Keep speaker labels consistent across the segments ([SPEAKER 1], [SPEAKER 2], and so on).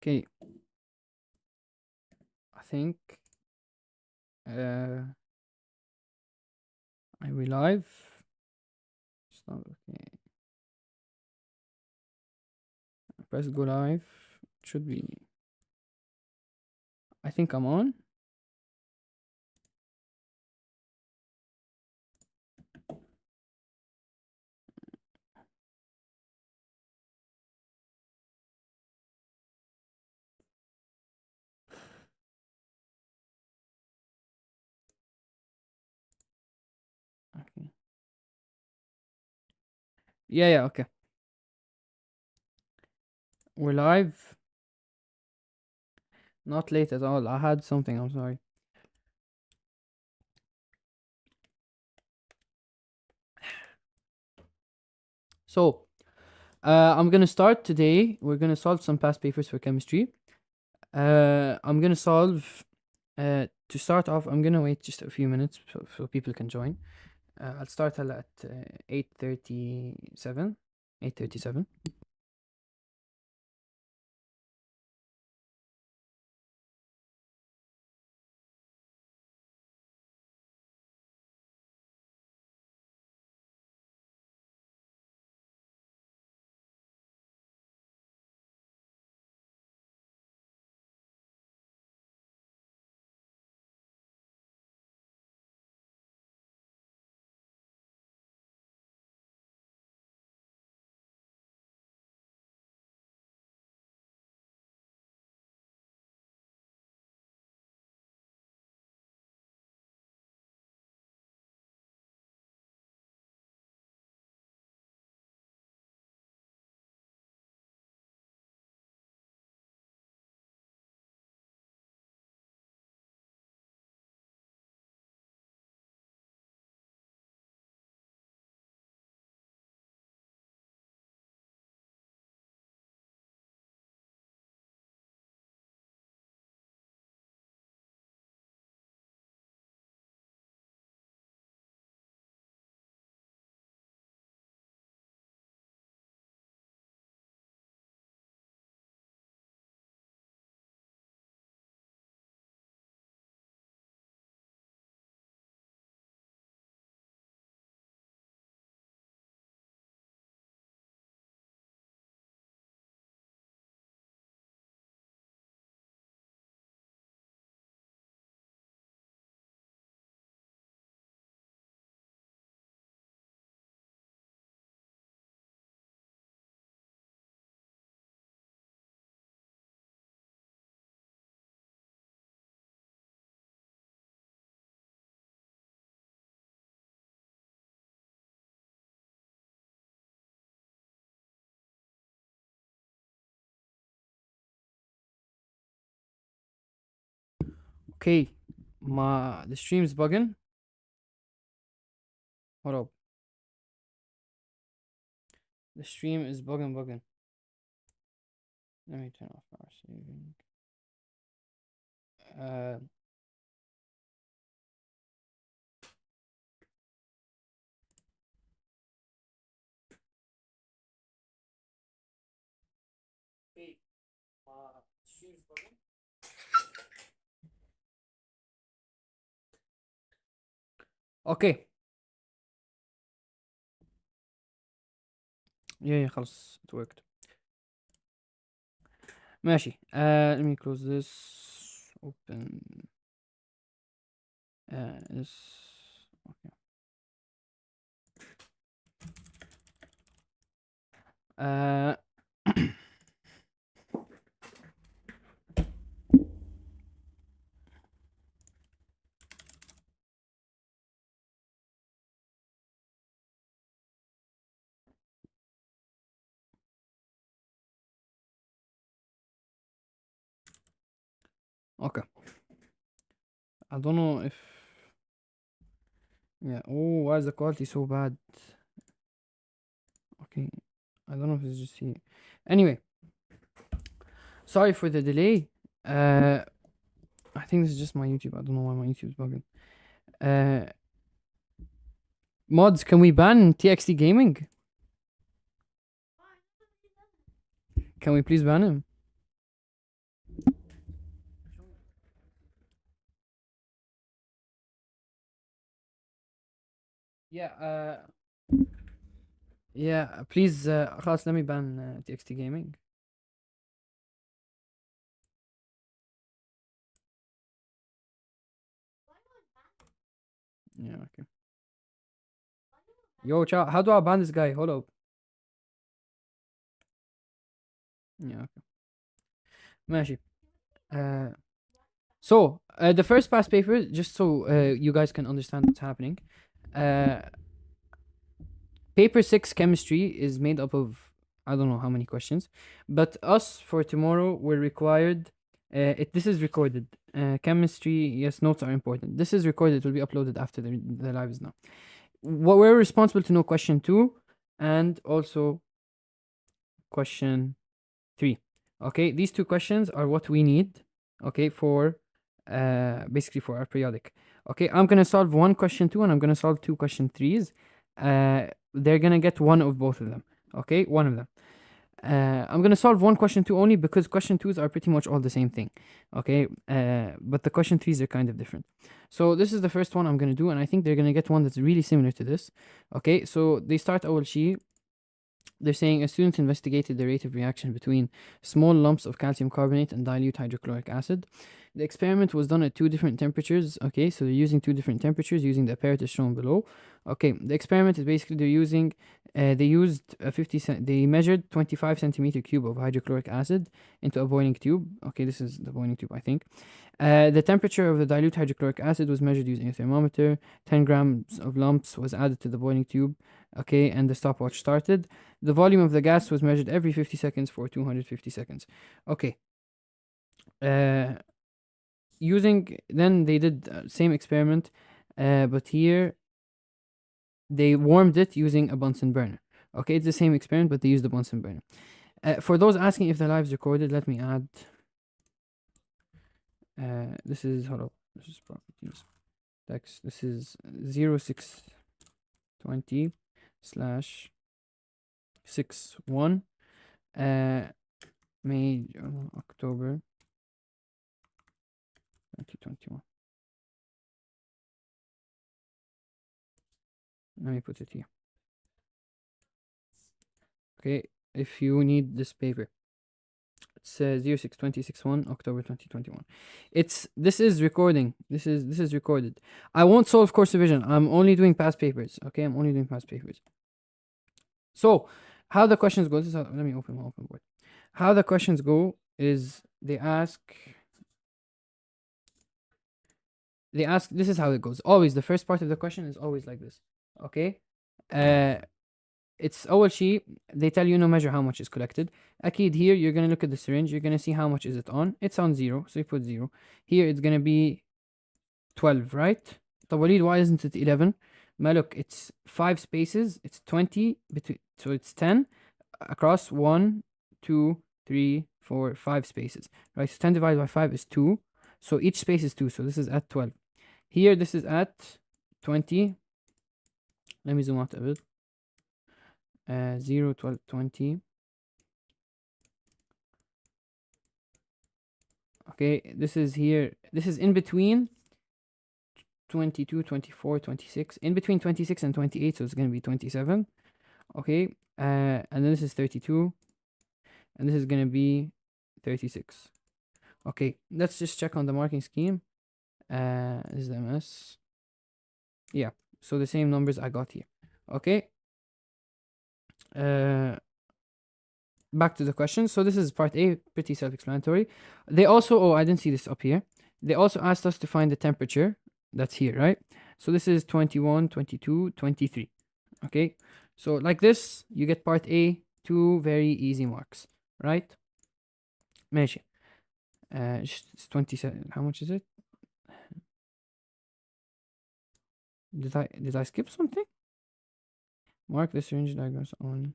[SPEAKER 1] Okay, I think are we live? Stop. Okay, press go live. Should be. I think I'm on. Okay. Yeah, okay. We're live. Not late at all. I had something. I'm sorry. So, I'm gonna start today. We're gonna solve some past papers for chemistry. I'm gonna solve. To start off, I'm gonna wait just a few minutes so people can join. I'll start at 8:37. 8:37. Okay, the stream's bugging. Hold up. The stream is bugging. Let me turn off power saving. Uh, okay, stream's bugging. Okay. Yeah, خلاص it worked. ماشي. Let me close this. Open. This. Okay. Uh. Okay. I don't know if. Yeah. Oh, why is the quality so bad? Okay. I don't know if it's just here. Anyway, sorry for the delay. I think this is just my YouTube. I don't know why my YouTube's bugging. Mods, can we ban TXT Gaming? Can we please ban him? Yeah, yeah, please, خلاص let me ban TXT gaming. Yeah, okay. Yo, ciao. How do I ban this guy? Hold up. Yeah, okay. ماشي. Uh, the first past paper, just so you guys can understand what's happening. Uh, paper 6 chemistry is made up of I don't know how many questions, but us for tomorrow we're required. This is recorded. Chemistry, yes, notes are important. This is recorded. It will be uploaded after the live is now. What we're responsible to know question 2 and also question 3. Okay, these two questions are what we need. Okay, for basically for our periodic. Okay, I'm gonna solve one question 2 and I'm gonna solve two question 3s. They're gonna get one of both of them. Okay, one of them. I'm gonna solve one question 2 only because question 2s are pretty much all the same thing. Okay, but the question 3s are kind of different. So this is the first one I'm gonna do, and I think they're gonna get one that's really similar to this. Okay, so they start أول شيء. They're saying a student investigated the rate of reaction between small lumps of calcium carbonate and dilute hydrochloric acid. The experiment was done at two different temperatures. Okay, so they're using two different temperatures using the apparatus shown below. Okay, the experiment is basically they used they measured 25 centimeter cube of hydrochloric acid into a boiling tube. Okay, this is the boiling tube, I think. The temperature of the dilute hydrochloric acid was measured using a thermometer. 10 grams of lumps was added to the boiling tube. Okay, and the stopwatch started. The volume of the gas was measured every 50 seconds for 250 seconds. Okay. Uh, then they did same experiment, but here they warmed it using a Bunsen burner. Okay, it's the same experiment, but they used a Bunsen burner. For those asking if the live is recorded, let me add. This is hold up. This is properties. Text. This is 0620 slash 61. May, October 2021. Let me put it here. Okay, if you need this paper, it's 062061 October 2021. This is recording. This is recorded. I won't solve course revision. I'm only doing past papers. Okay, I'm only doing past papers. So, how the questions go? Let me open my open board. How the questions go is they ask. This is how it goes. Always the first part of the question is always like this. Okay, it's أول شيء they tell you no measure how much is collected. أكيد here you're gonna look at the syringe, you're gonna see how much is it on. It's on 0, so you put 0. Here it's gonna be 12, right? طب وليد, why isn't it 11? ما look, it's 5 spaces, it's 20 between, so it's 10 across 1, 2, 3, 4, 5 spaces, right? So 10 divided by 5 is 2, so each space is 2, so this is at 12. Here this is at 20. Let me zoom out a bit. 0, 12, 20. Okay, this is here. This is in between 22, 24, 26. In between 26 and 28, so it's going to be 27. Okay, and then this is 32. And this is going to be 36. Okay, let's just check on the marking scheme. This is the MS. Yeah, so the same numbers I got here. Okay. Back to the question. So this is part A, pretty self-explanatory. They also, oh, I didn't see this up here. They also asked us to find the temperature. That's here, right? So this is 21, 22, 23. Okay. So like this, you get part A, 2 very easy marks, right? ماشي. It's 27. How much is it? Did I skip something? Mark the syringe diagrams on.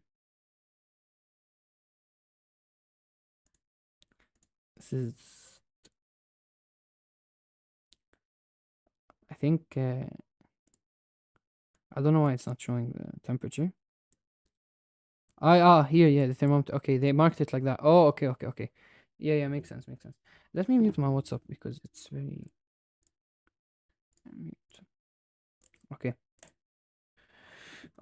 [SPEAKER 1] This is, I think, I don't know why it's not showing the temperature. Here, yeah, the thermometer. Okay, they marked it like that. Oh, okay. Yeah, makes sense. Let me mute my WhatsApp because it's very mute. Okay.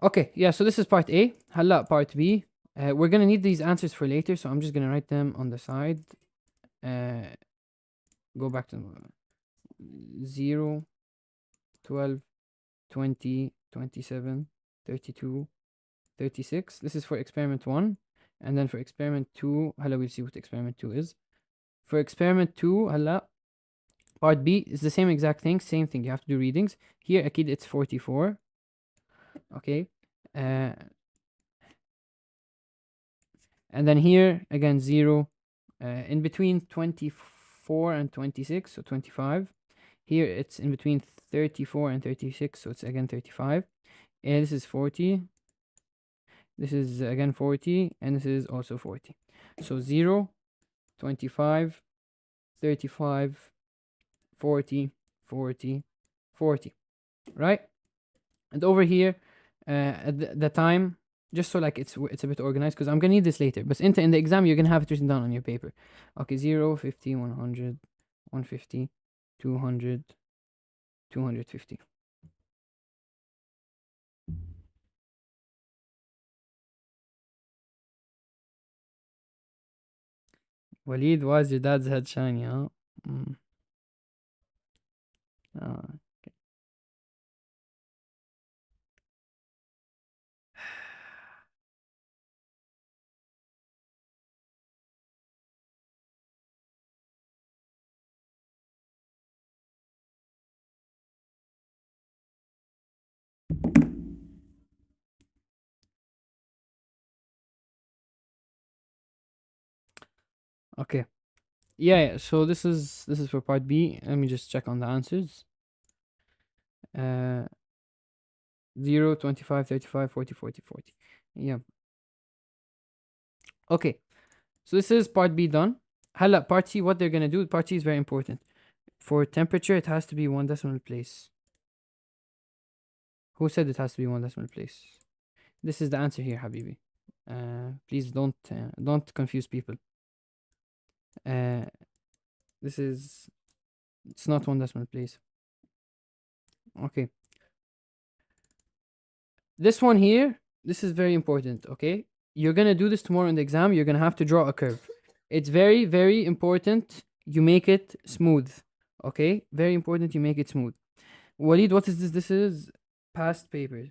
[SPEAKER 1] Okay, yeah, so this is part A. هلا part B. We're gonna need these answers for later, so I'm just gonna write them on the side. Go back to 0, 12, 20, 27, 32, 36. This is for experiment 1. And then for experiment 2, هلا we'll see what experiment 2 is. For experiment 2, هلا part B is the same exact thing, same thing. You have to do readings. Here, أكيد it's 44. Okay. And then here, again, 0. In between 24 and 26, so 25. Here, it's in between 34 and 36, so it's again 35. And this is 40. This is again 40, and this is also 40. So 0, 25, 35, 40, 40, 40, right? And over here, at the time, just so like it's a bit organized, because I'm gonna need this later. But in the exam, you're gonna have it written down on your paper. Okay, 0, 50, 100, 150, 200, 250. Walid, why is your dad's head shiny, huh? Mm. Uh, okay. Yeah, so this is for part B. Let me just check on the answers. Uh 0, 25, 35, 40, 40, 40. Yeah. Okay. So this is part B done. هلا part C, what they're gonna do, part C is very important. For temperature, it has to be 1 decimal place. Who said it has to be 1 decimal place? This is the answer here, Habibi. Please don't confuse people. Uh, this is it's not 1 decimal place. Okay. This one here, this is very important. Okay, you're gonna do this tomorrow in the exam. You're gonna have to draw a curve. It's very very important you make it smooth. Okay, very important you make it smooth. Walid, what is this? This is past paper,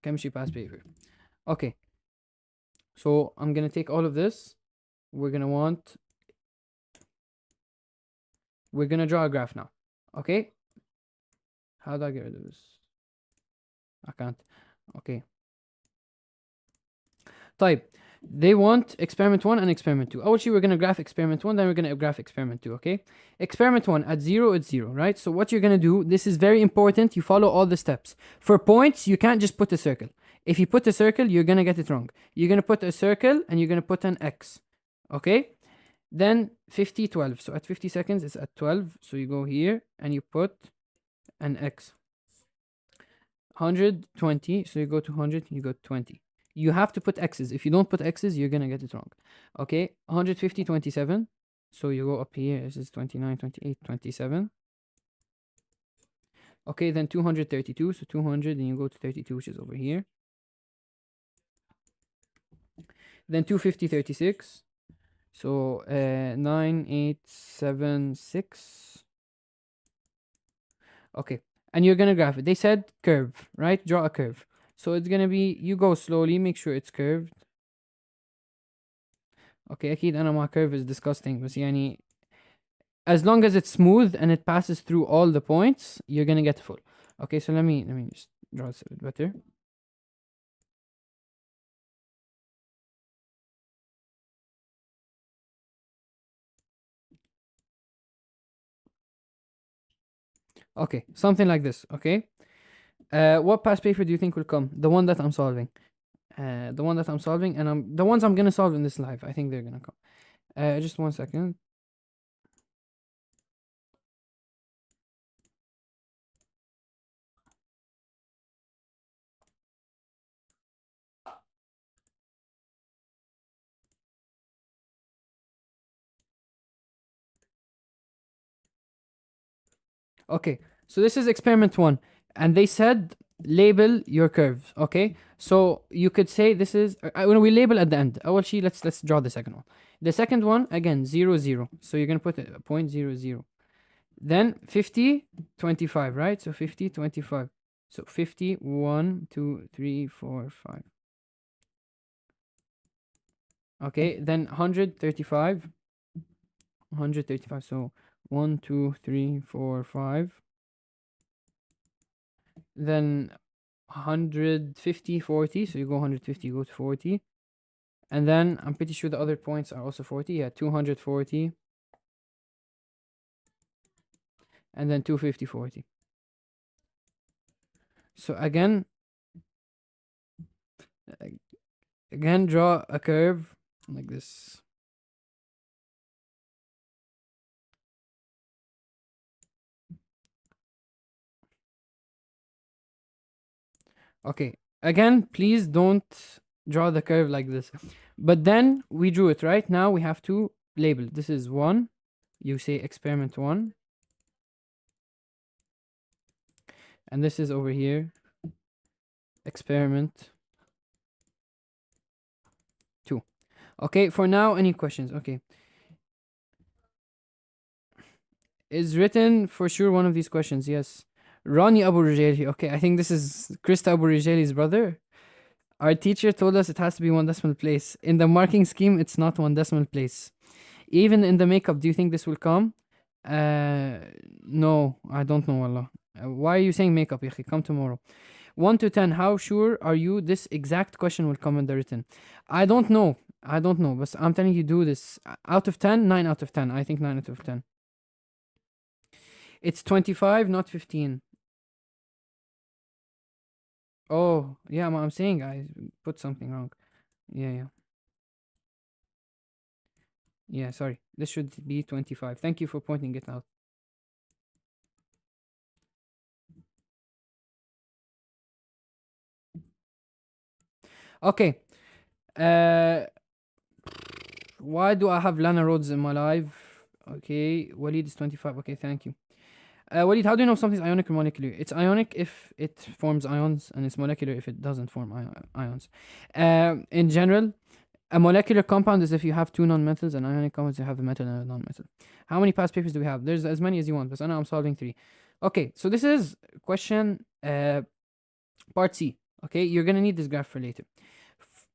[SPEAKER 1] chemistry past paper. Okay, so I'm gonna take all of this. We're gonna draw a graph now. Okay, how do I get rid of this? I can't. Okay. طيب, they want experiment 1 and experiment 2. Actually, we're going to graph experiment 1, then we're going to graph experiment 2, okay? Experiment 1, at 0, it's 0, right? So what you're going to do, this is very important, you follow all the steps. For points, you can't just put a circle. If you put a circle, you're going to get it wrong. You're going to put a circle, and you're going to put an X, okay? Then 50, 12. So at 50 seconds, it's at 12. So you go here, and you put an X. 120, so you go to 100, you go to 20. You have to put x's. If you don't put x's, you're gonna get it wrong. Okay, 150, 27. So you go up here. This is 29, 28, 27. Okay, then 232. So 200, and you go to 32, which is over here. Then 250, 36. So 9876. Okay, and you're gonna graph it. They said curve, right? Draw a curve. So it's gonna be, you go slowly, make sure it's curved. Okay, أكيد أنا مع curve is disgusting, بس يعني as long as it's smooth and it passes through all the points, you're gonna get full. Okay, so let me just draw this a bit better. Okay, something like this. Okay, what past paper do you think will come? The one that I'm solving. The one that I'm solving, and the ones I'm gonna solve in this live. I think they're gonna come. Just 1 second. Okay, so this is experiment 1, and they said label your curves. Okay, so you could say this is when we label at the end. أول شيء let's draw the second one. The second one again 0 0. So you're gonna put a point 0 0. Then 50 25, right? So 50 25. So 50 1 2 3 4 5. Okay, then 135 135. So 1 2 3 4 5. Then 150 40. So you go 150, you go to 40. And then I'm pretty sure the other points are also 40. Yeah, 240. And then 250 40. So again draw a curve like this. Okay, again please don't draw the curve like this. But then we drew it, right? Now we have to label. This is 1. You say experiment 1. And this is over here experiment 2. Okay, for now, any questions? Okay. Is written for sure one of these questions? Yes. Rani Abu Rajali. Okay, I think this is Krista Abu Rajali's brother. Our teacher told us it has to be one decimal place. In the marking scheme, it's not one decimal place. Even in the makeup, do you think this will come? No, I don't know, Allah. Why are you saying makeup, Yakhi? Come tomorrow. 1 to 10, how sure are you this exact question will come in the written? I don't know. I don't know, but I'm telling you, do this. Out of 10, 9 out of 10. I think 9 out of 10. It's 25, not 15. Oh, yeah, I'm saying I put something wrong. Yeah. Yeah, sorry. This should be 25. Thank you for pointing it out. Okay. Why do I have Lana Rhodes in my life? Okay. Walid is 25. Okay, thank you. Walid, how do you know something's ionic or molecular? It's ionic if it forms ions, and it's molecular if it doesn't form ions. In general, a molecular compound is if you have two non-metals, and ionic compounds you have a metal and a non-metal. How many past papers do we have? There's as many as you want, but I know I'm solving 3. Okay, so this is question part C. Okay, you're gonna need this graph for later.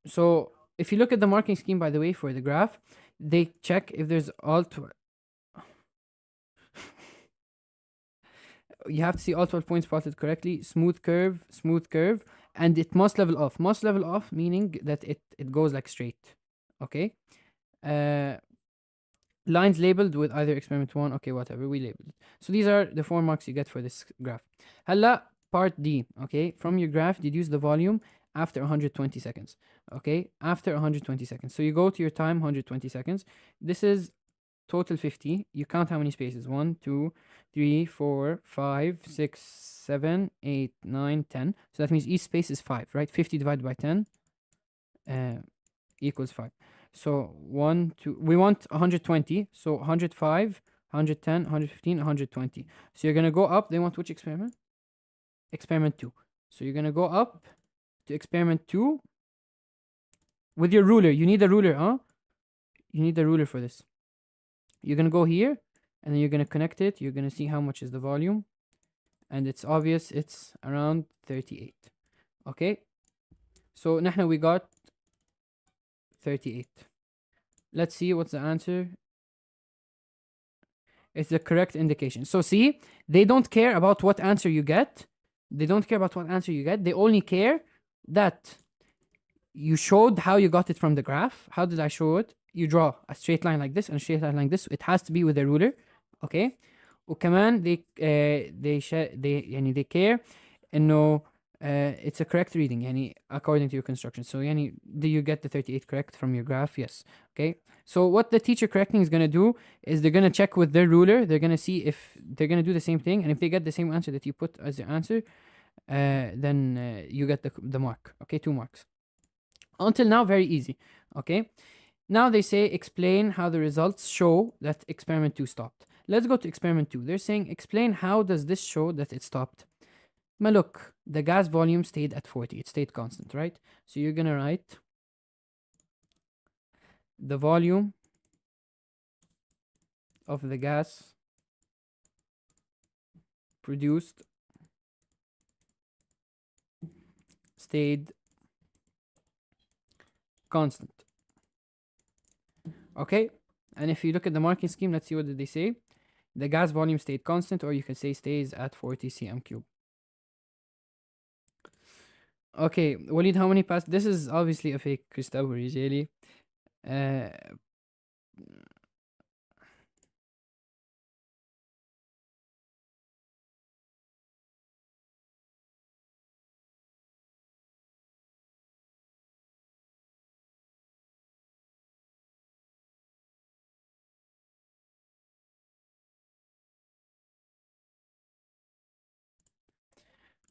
[SPEAKER 1] So if you look at the marking scheme, by the way, for the graph, they check if there's all you have to see all 12 points plotted correctly, smooth curve, and it must level off. Must level off meaning that it goes like straight. Okay. Lines labeled with either experiment 1, okay, whatever, we labeled it. So these are the 4 marks you get for this graph. Halla, part D, okay, from your graph, deduce the volume after 120 seconds, okay, after 120 seconds. So you go to your time, 120 seconds. This is total 50. You count how many spaces. 1, 2, 3, 4, 5, 6, 7, 8, 9, 10. So that means each space is 5, right? 50 divided by 10 equals 5. So 1, 2, we want 120. So 105, 110, 115, 120. So you're going to go up. They want which experiment? Experiment 2. So you're going to go up to experiment 2 with your ruler. You need a ruler, huh? You need a ruler for this. You're going to go here, and then you're going to connect it. You're going to see how much is the volume. And it's obvious it's around 38. Okay? So, نحن we got 38. Let's see what's the answer. It's the correct indication. So, see, they don't care about what answer you get. They don't care about what answer you get. They only care that you showed how you got it from the graph. How did I show it? You draw a straight line like this and a straight line like this. It has to be with a ruler. Okay? وكمان they care انه it's a correct reading يعني according to your construction. So يعني do you get the 38 correct from your graph? Yes. Okay. So what the teacher correcting is going to do is they're going to check with their ruler. They're going to see if they're going to do the same thing, and if they get the same answer that you put as your answer, then you get the mark. Okay, 2 marks. Until now, very easy. Okay. Now they say explain how the results show that experiment 2 stopped. Let's go to experiment 2. They're saying explain how does this show that it stopped. Ma look, the gas volume stayed at 40. It stayed constant, right? So you're gonna write the volume of the gas produced stayed constant. Okay? And if you look at the marking scheme, let's see what did they say. The gas volume stayed constant, or you can say stays at 40 cm cube. Okay, Walid, how many pass? This is obviously a fake Christopher Rijeli. Uh,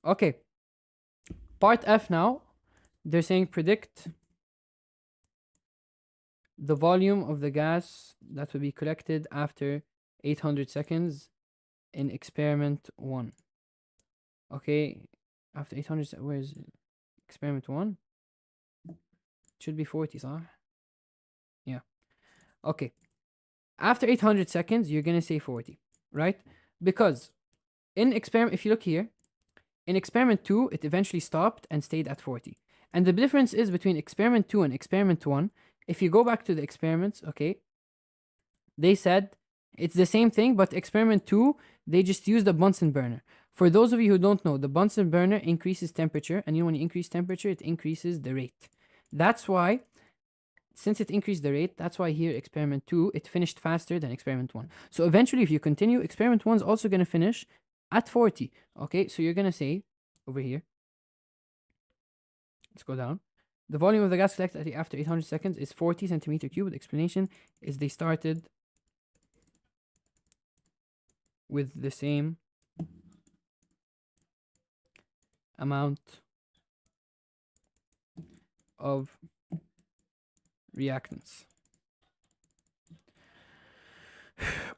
[SPEAKER 1] okay, part F now. They're saying predict the volume of the gas that will be collected after 800 seconds in experiment 1. Okay, after 800 where is it? Experiment 1? It should be 40, صح? Yeah. Okay. After 800 seconds, you're going to say 40, right? Because in experiment, if you look here, in experiment 2, it eventually stopped and stayed at 40. And the difference is between experiment 2 and experiment 1, if you go back to the experiments, okay, they said it's the same thing, but experiment 2, they just used a Bunsen burner. For those of you who don't know, the Bunsen burner increases temperature, and you know when you increase temperature, it increases the rate. That's why, since it increased the rate, that's why here experiment 2, it finished faster than experiment 1. So eventually, if you continue, experiment 1 is also going to finish at 40. Okay, so you're going to say over here, let's go down. The volume of the gas collected after 800 seconds is 40 centimeter cube. The explanation is they started with the same amount of reactants.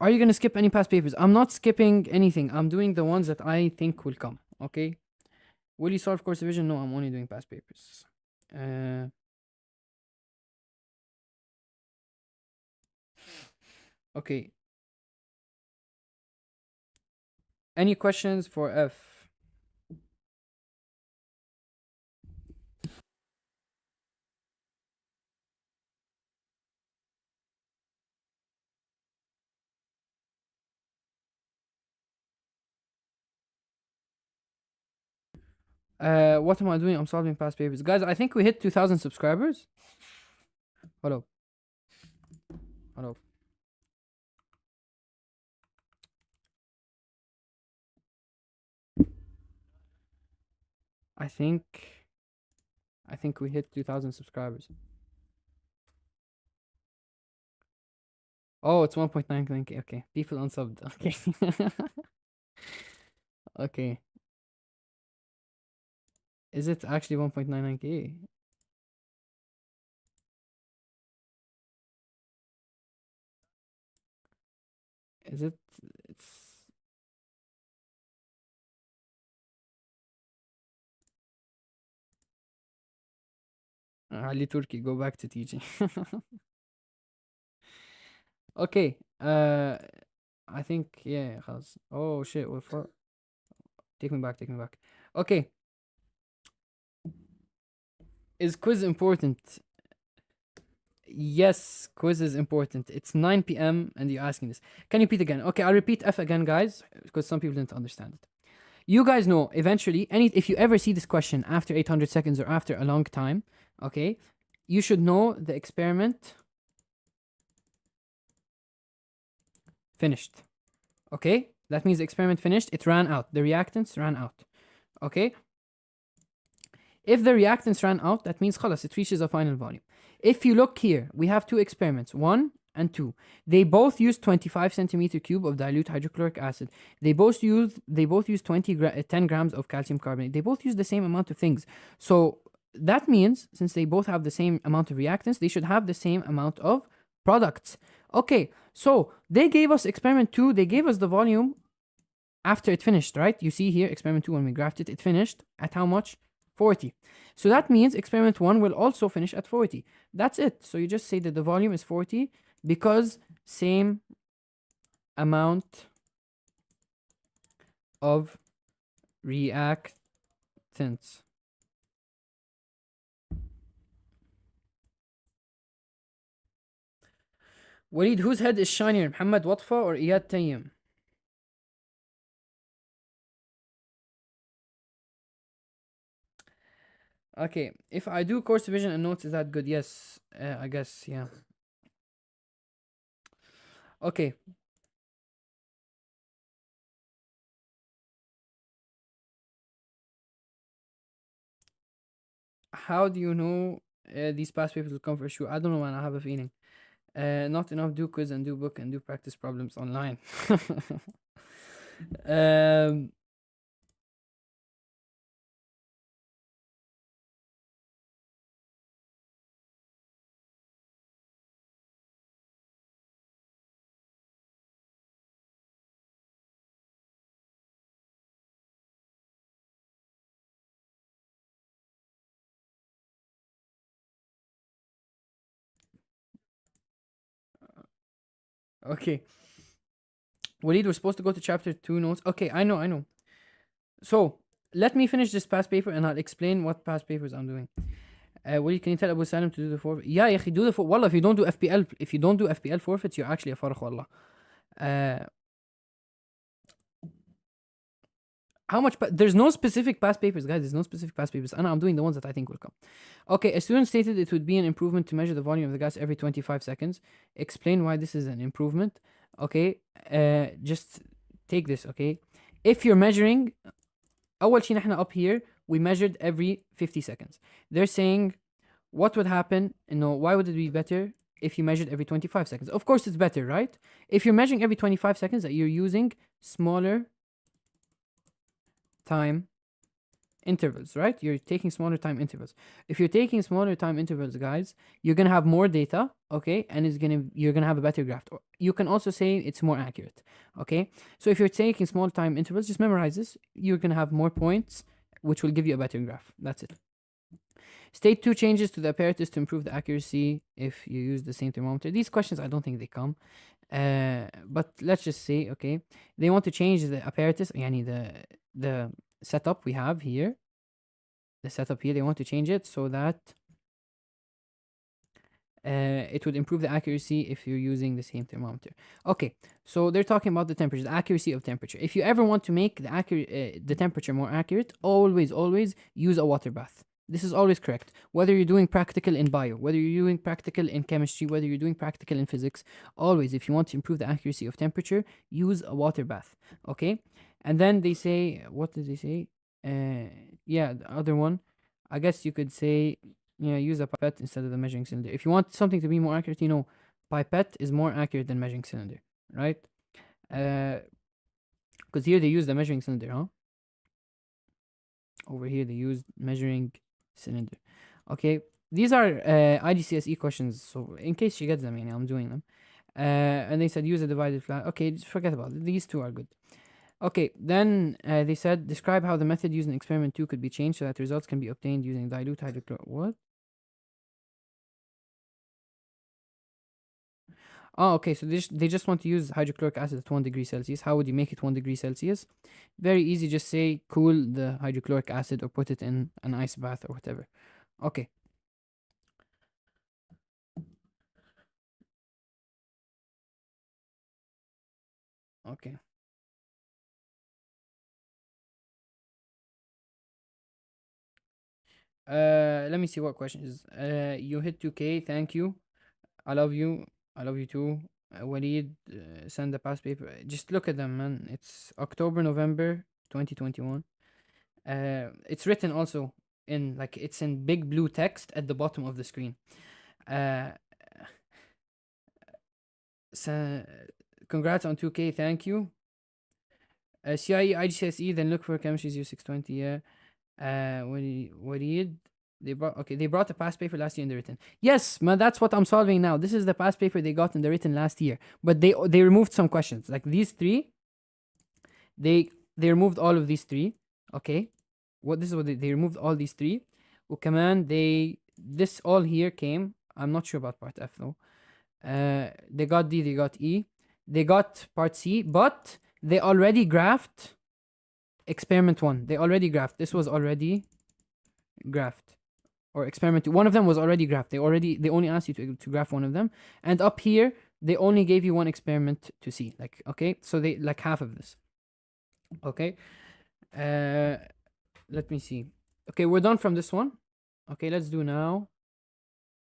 [SPEAKER 1] Are you going to skip any past papers? I'm not skipping anything. I'm doing the ones that I think will come. Okay. Will you solve course division? No, I'm only doing past papers. Okay. Any questions for F? What am I doing? I'm solving past papers. Guys, I think we hit 2,000 subscribers. Hello. Hello. I think we hit 2,000 subscribers. Oh, it's 1.99k. Okay. People unsubbed. Okay. Okay. Is it actually 1.99k? Is it? It's. Ali Turki, go back to teaching. Okay. I think, yeah, خلاص. Oh shit. Take me back. Okay. Is quiz important? Yes, quiz is important. It's 9 p.m. and you're asking this. Can you repeat again? Okay, I'll repeat F again, guys, because some people didn't understand it. You guys know eventually, if you ever see this question after 800 seconds or after a long time, okay, you should know the experiment finished. Okay, that means the experiment finished. It ran out. The reactants ran out. Okay. If the reactants ran out, that means خلاص, it reaches a final volume. If you look here, we have two experiments, 1 and 2. They both use 25 centimeter cube of dilute hydrochloric acid. They both use 10 grams of calcium carbonate. They both use the same amount of things. So that means, since they both have the same amount of reactants, they should have the same amount of products. Okay, so they gave us experiment 2, they gave us the volume after it finished, right? You see here, experiment 2, when we graphed it, it finished at how much? 40. So that means experiment 1 will also finish at 40. That's it. So you just say that the volume is 40 because same amount of reactants. Walid, whose head is shinier, Muhammad Watfa or Iyad Tayyim? Okay, if I do course division and notes, is that good? Yes, I guess, yeah. Okay. How do you know these past papers will come for sure? I don't know, man. I have a feeling. Not enough do quiz and do book and do practice problems online. um, okay. Walid, we're supposed to go to chapter 2 notes. Okay, I know. So, let me finish this past paper and I'll explain what past papers I'm doing. Walid, can you tell Abu Salim to do the forfeit? Yeah, ya do the forfeit. Wallah, if you don't do FPL forfeits, you're actually a farq, wallah. How much? There's no specific past papers, guys. There's no specific past papers. I'm doing the ones that I think will come. Okay, a student stated it would be an improvement to measure the volume of the gas every 25 seconds. Explain why this is an improvement. Okay, just take this. Okay, if you're measuring, أول شيء نحن up here we measured every 50 seconds. They're saying what would happen? Why would it be better if you measured every 25 seconds? Of course, it's better, right? If you're measuring every 25 seconds, that you're using smaller time intervals, right? You're taking smaller time intervals. If you're taking smaller time intervals, guys, you're gonna have more data, okay, and you're gonna have a better graph. You can also say it's more accurate, okay. So if you're taking small time intervals, just memorize this. You're gonna have more points, which will give you a better graph. That's it. State 2 changes to the apparatus to improve the accuracy if you use the same thermometer. These questions, I don't think they come. But let's just say, okay, they want to change the apparatus, yani the setup we have here. The setup here, they want to change it so that it would improve the accuracy if you're using the same thermometer. Okay, so they're talking about the temperature, the accuracy of temperature. If you ever want to make the temperature more accurate, always use a water bath. This is always correct. Whether you're doing practical in bio, whether you're doing practical in chemistry, whether you're doing practical in physics, always, if you want to improve the accuracy of temperature, use a water bath. Okay? And then they say, what did they say? Yeah, the other one. I guess you could say, yeah, use a pipette instead of the measuring cylinder. If you want something to be more accurate, pipette is more accurate than measuring cylinder, right? Because here they use the measuring cylinder, huh? Over here they use measuring cylinder. Okay, these are IGCSE questions, so in case she gets them, I'm doing them. And they said use a divided flat. Okay, just forget about it. These two are good. Okay, then they said describe how the method used in experiment 2 could be changed so that results can be obtained using dilute hydrochloric. What? Oh, okay, so they just want to use hydrochloric acid at 1 degree Celsius. How would you make it 1 degree Celsius? Very easy, just say cool the hydrochloric acid or put it in an ice bath or whatever. Okay. Okay. Let me see what questions. You hit 2K, thank you. I love you. I love you too. Walid, send the past paper. Just look at them, man. It's October, November 2021. It's written also it's in big blue text at the bottom of the screen. So, congrats on 2K, thank you. CIE, IGCSE, then look for chemistry 0620, yeah. Walid, they brought the past paper last year in the written. Yes, man, that's what I'm solving now. This is the past paper they got in the written last year. But they removed some questions. Like these three, they removed all of these three. Okay, this is what they removed all these three. وكمان this all here came. I'm not sure about part F though. They got D, they got E, they got part C, but they already graphed experiment 1. They already graphed. This was already graphed. Or experiment 2. One of them was already graphed. They only asked you to graph one of them. And up here, they only gave you one experiment to see. Like, okay, so they like half of this. Okay. Let me see. Okay, we're done from this one. Okay, let's do now.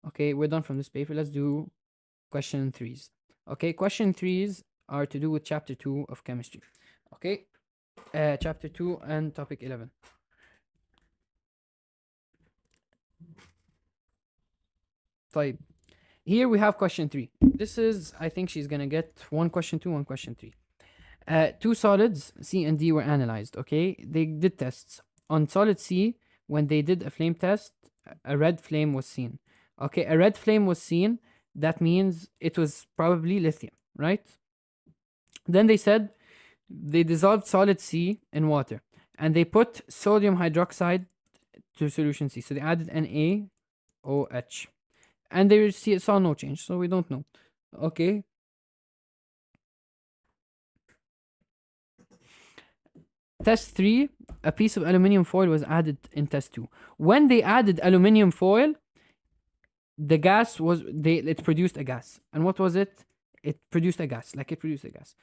[SPEAKER 1] Okay, we're done from this paper. Let's do question 3s. Okay, question 3s are to do with chapter 2 of chemistry. Okay, chapter 2 and topic 11. طيب, here we have question 3. This is, I think she's gonna get one question 2, one question 3. Two solids, C and D, were analyzed. Okay, they did tests. On solid C, when they did a flame test, a red flame was seen. Okay, a red flame was seen. That means it was probably lithium, right? Then they said they dissolved solid C in water and they put sodium hydroxide to solution C. So they added NaOH and they saw no change. So we don't know. Okay. Test 3, a piece of aluminum foil was added in test 2. When they added aluminum foil, the gas was, it produced a gas. And what was it? It produced a gas, like it produced a gas.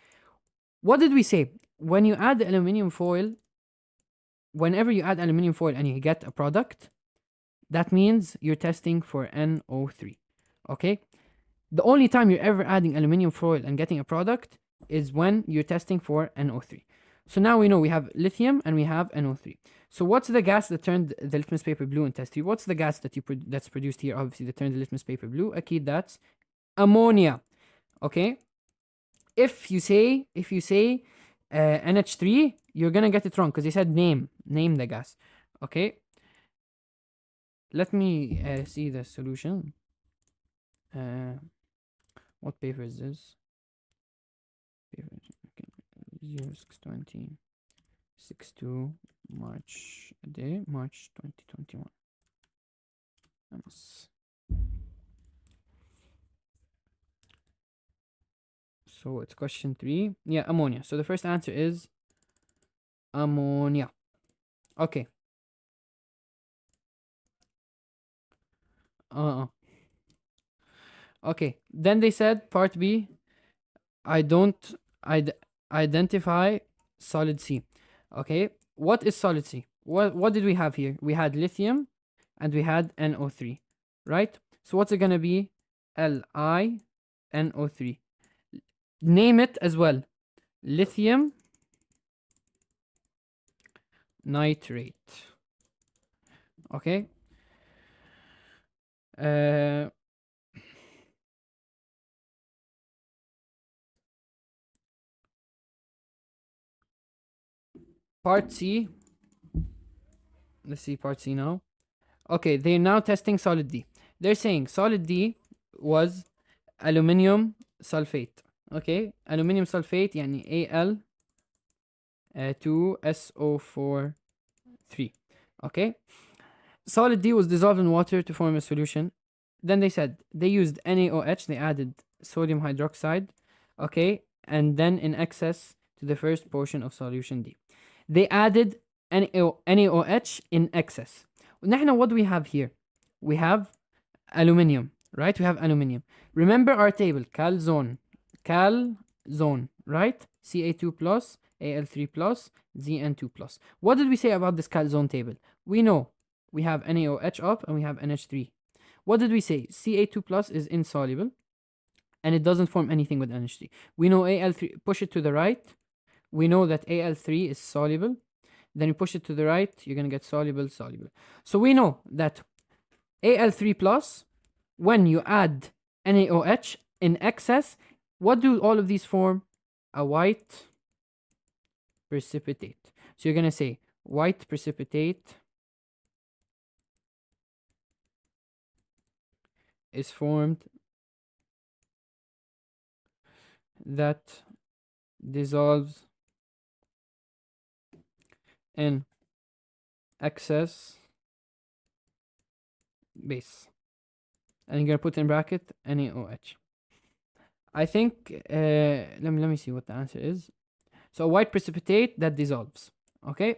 [SPEAKER 1] What did we say? When you add aluminum foil, whenever you add aluminum foil and you get a product, that means you're testing for NO3. Okay? The only time you're ever adding aluminum foil and getting a product is when you're testing for NO3. So now we know we have lithium and we have NO3. So what's the gas that turned the litmus paper blue in test 3? What's the gas that that's produced here, obviously, that turned the litmus paper blue? Okay, that's ammonia. Okay? If you say NH3, you're gonna get it wrong because they said name the gas. Okay? Let me see the solution. What paper is this? Paper, okay. 0620 62 March 2021. So it's question 3. Yeah, ammonia. So the first answer is ammonia. Okay. Okay. Then they said part B, I don't identify solid C. Okay. What is solid C? What did we have here? We had lithium and we had NO3, right? So what's it gonna be? LiNO3. Name it as well. Lithium nitrate. Okay. Part C. Let's see part C now. Okay, they're now testing solid D. They're saying solid D was aluminium sulfate. Okay, aluminium sulfate يعني Al 2SO4 3. Okay, solid D was dissolved in water to form a solution. Then they said they used NaOH, they added sodium hydroxide, okay, and then in excess to the first portion of solution D. They added NaOH in excess. نحن what do we have here? We have aluminium, right? We have aluminium. Remember our table, calzone, right? Ca2 plus, Al3 plus, Zn2 plus. What did we say about this calzone table? We know we have NaOH up and we have NH3. What did we say? Ca2 plus is insoluble and it doesn't form anything with NH3. We know Al3, push it to the right. We know that Al3 is soluble. Then you push it to the right, you're going to get soluble. So we know that Al3 plus, when you add NaOH in excess, what do all of these form? A white precipitate. So you're going to say white precipitate is formed that dissolves in excess base. And you're gonna put in bracket NaOH. I think let me see what the answer is. So white precipitate that dissolves. Okay.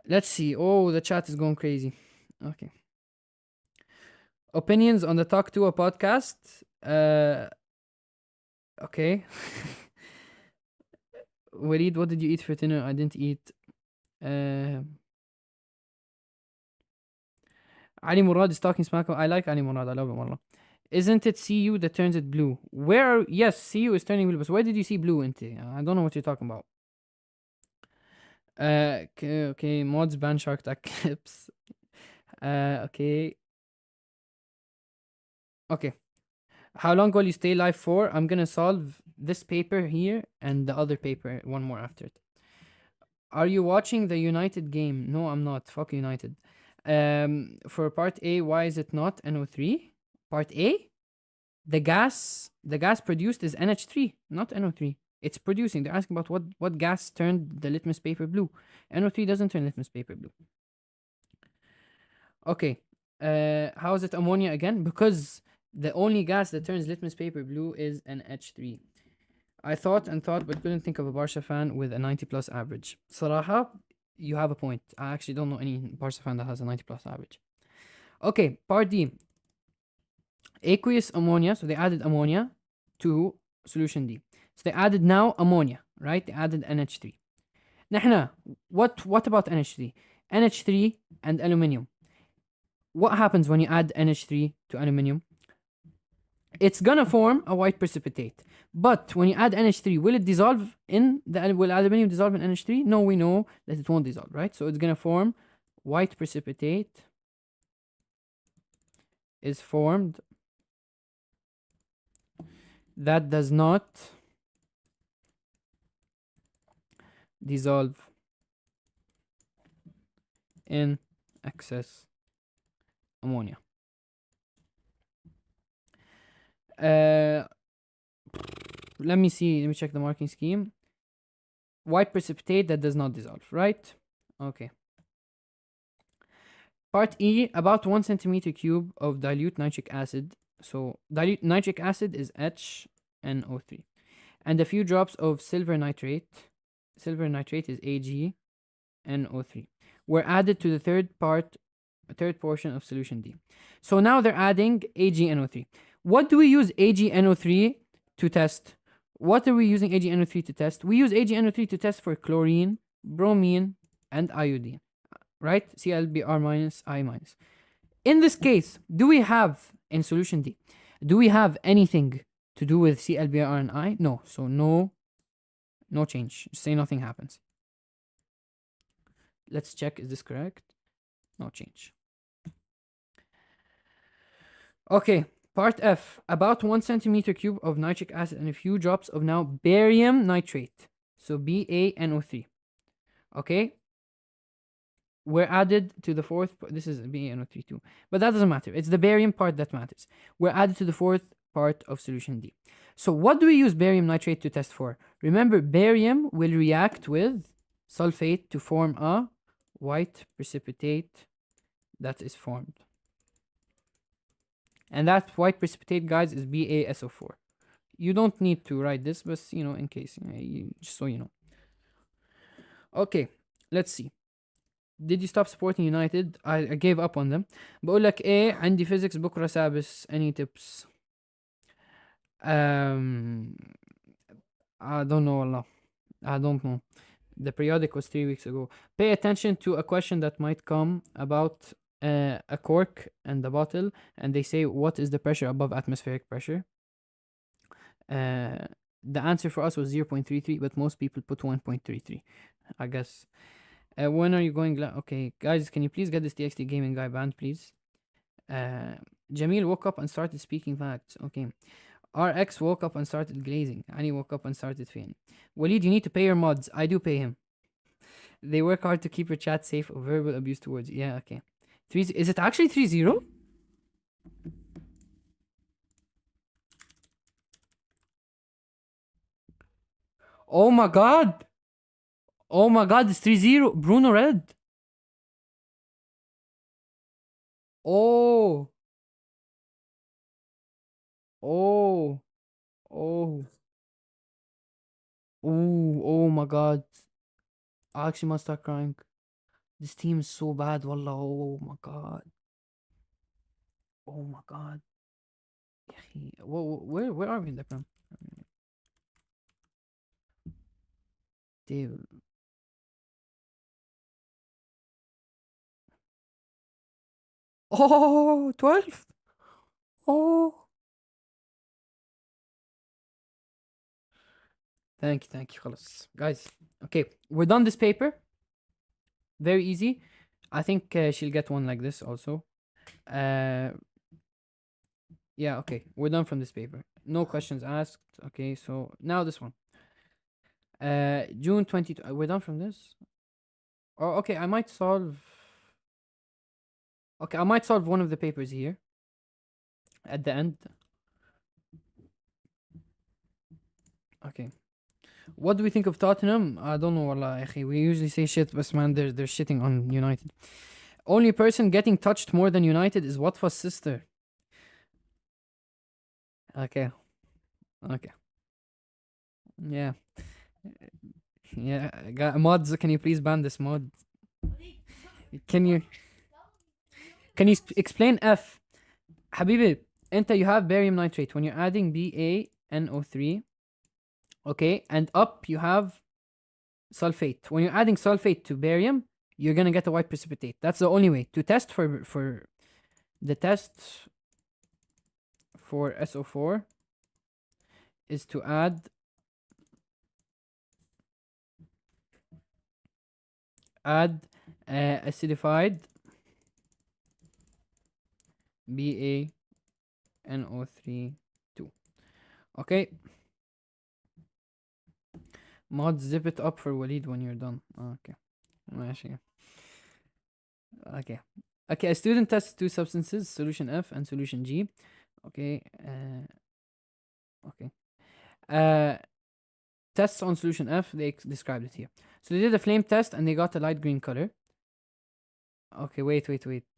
[SPEAKER 1] Let's see. Oh, the chat is going crazy. Okay. Opinions on the Talk to a podcast. Okay. Walid, what did you eat for dinner? I didn't eat. Uh, Ali Murad is talking smack. I like Ali Murad. I love him. Wallah. Isn't it CU that turns it blue? Where? Yes, CU is turning blue. But where did you see blue into? I don't know what you're talking about. Okay. Mods ban Shark Tank clips. Okay. Okay. How long will you stay live for? I'm gonna solve this paper here and the other paper, one more after it. Are you watching the United game? No, I'm not. Fuck United. For part A, why is it not NO3? Part A, the gas produced is NH3, not NO3. It's producing. They're asking about what gas turned the litmus paper blue. NO3 doesn't turn litmus paper blue. Okay. How is it ammonia again? Because the only gas that turns litmus paper blue is NH3. I thought and thought, but couldn't think of a Barca fan with a 90 plus average. Salaha, you have a point. I actually don't know any Barca fan that has a 90 plus average. Okay, part D. Aqueous ammonia. So they added ammonia to solution D. So they added now ammonia, right? They added NH3. Nahna, what about NH3? NH3 and aluminium. What happens when you add NH3 to aluminium? It's gonna form a white precipitate. But when you add NH3, will it dissolve in the will aluminium dissolve in NH3? No, we know that it won't dissolve, right? So it's gonna form white precipitate is formed that does not dissolve in excess ammonia. Let me see. Let me check the marking scheme. White precipitate that does not dissolve, right? Okay. Part E, about 1 centimeter cube of dilute nitric acid. So dilute nitric acid is HNO3. And a few drops of silver nitrate. Silver nitrate is AgNO3. Were added to the third portion of solution D. So now they're adding AgNO3. What do we use AgNO3 to test? What are we using AgNO3 to test? We use AgNO3 to test for chlorine, bromine, and iodine, right? ClBr minus, I minus. In this case, do we have, in solution D, do we have anything to do with ClBr and I? No. So no change. Say nothing happens. Let's check, is this correct? No change. Okay, part F, about 1 centimeter cube of nitric acid and a few drops of now barium nitrate. So BaNO3. Okay, were added to the fourth. This is BaNO3 too, but that doesn't matter. It's the barium part that matters. Were added to the fourth part of solution D. So what do we use barium nitrate to test for? Remember, barium will react with sulfate to form a white precipitate that is formed. And that white precipitate, guys, is BaSO4. You don't need to write this, but in case, just so you know. Okay, let's see. Did you stop supporting United? I gave up on them. بقول لك ايه عندي physics بكرة سابس. Any tips? I don't know Allah. I don't know. The periodic was 3 weeks ago. Pay attention to a question that might come about a cork and the bottle, and they say, what is the pressure above atmospheric pressure? The answer for us was 0.33, but most people put 1.33, I guess. When are you going? Okay, guys, can you please get this TXT gaming guy banned, please? Jamil woke up and started speaking facts. Okay. RX woke up and started glazing. Ani woke up and started feigning. Walid, you need to pay your mods. I do pay him. They work hard to keep your chat safe of verbal abuse towards you. Yeah, okay. Is it actually 3-0? Oh my god! Oh my god, it's 3-0. Bruno red. Oh. Oh. Oh. Oh. Oh my god. I actually must start crying. This team is so bad, wallah. Oh my god. Oh my god. يا أخي. Where are we in the prem? Table. Oh, 12. Oh. Thank you, خلاص. Guys, okay, we're done this paper. Very easy. I think she'll get one like this also. Uh, yeah, okay, we're done from this paper. No questions asked. Okay, so now this one. June 20. We're done from this. Oh, okay, I might solve. Okay, I might solve one of the papers here at the end. Okay. What do we think of Tottenham? I don't know, wallah, ya akhi. We usually say shit, but man, they're shitting on United. Only person getting touched more than United is Watfa's sister. Okay. Okay. Yeah. Yeah. Mods, can you please ban this mod? Can you explain F? Habibi, enter you have barium nitrate. When you're adding BaNO3, okay, and up you have sulfate. When you're adding sulfate to barium, you're gonna get a white precipitate. That's the only way to test for the test for SO4 is to add acidified BaNO3 2. Okay. Mod zip it up for Walid when you're done. Okay. ماشي. Okay. Okay, a student tests two substances, solution F and solution G. Okay. Okay. Tests on solution F, they described it here. So they did a flame test and they got a light green color. Okay, wait.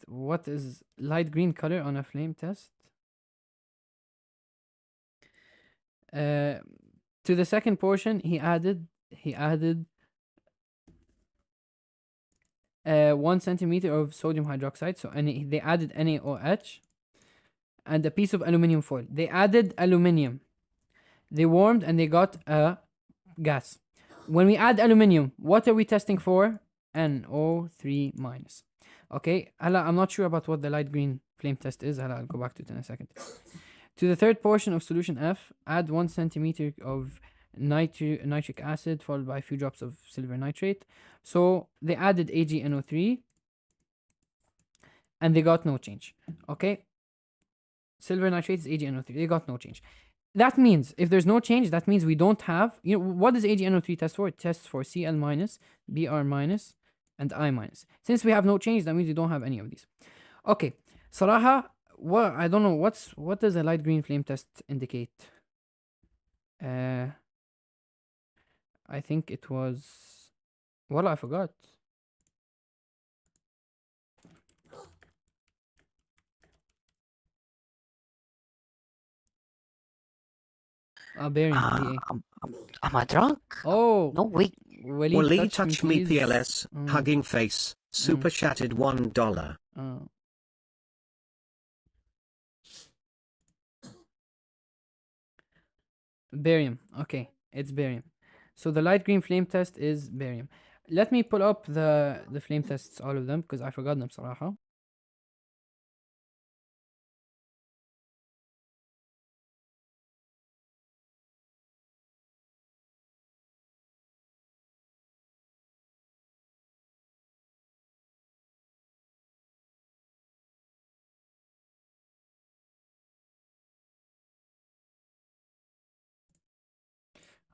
[SPEAKER 1] What is light green color on a flame test? To the second portion, he added 1 centimeter of sodium hydroxide. So they added NaOH and a piece of aluminium foil. They added aluminium. They warmed and they got a gas. When we add aluminium, what are we testing for? NO3 minus. Okay, I'm not sure about what the light green flame test is. I'll go back to it in a second. To the third portion of solution F, add 1 centimeter of nitric acid followed by a few drops of silver nitrate. So they added AgNO3 and they got no change. Okay, silver nitrate is AgNO3. They got no change. That means if there's no change, that means we don't have. What does AgNO3 test for? It tests for Cl minus, Br minus, and I minus. Since we have no change, that means we don't have any of these. Okay, Saraha, I don't know what does a light green flame test indicate? I think it was. Well, I forgot. Barium. Ba.
[SPEAKER 2] Am I drunk?
[SPEAKER 1] Oh.
[SPEAKER 2] No, wait.
[SPEAKER 1] Walid,
[SPEAKER 3] touch me,
[SPEAKER 1] please.
[SPEAKER 3] PLS, hugging face, super chatted $1.
[SPEAKER 1] Barium. Okay, it's barium. So the light green flame test is barium. Let me pull up the flame tests, all of them, because I forgot them, صراحة.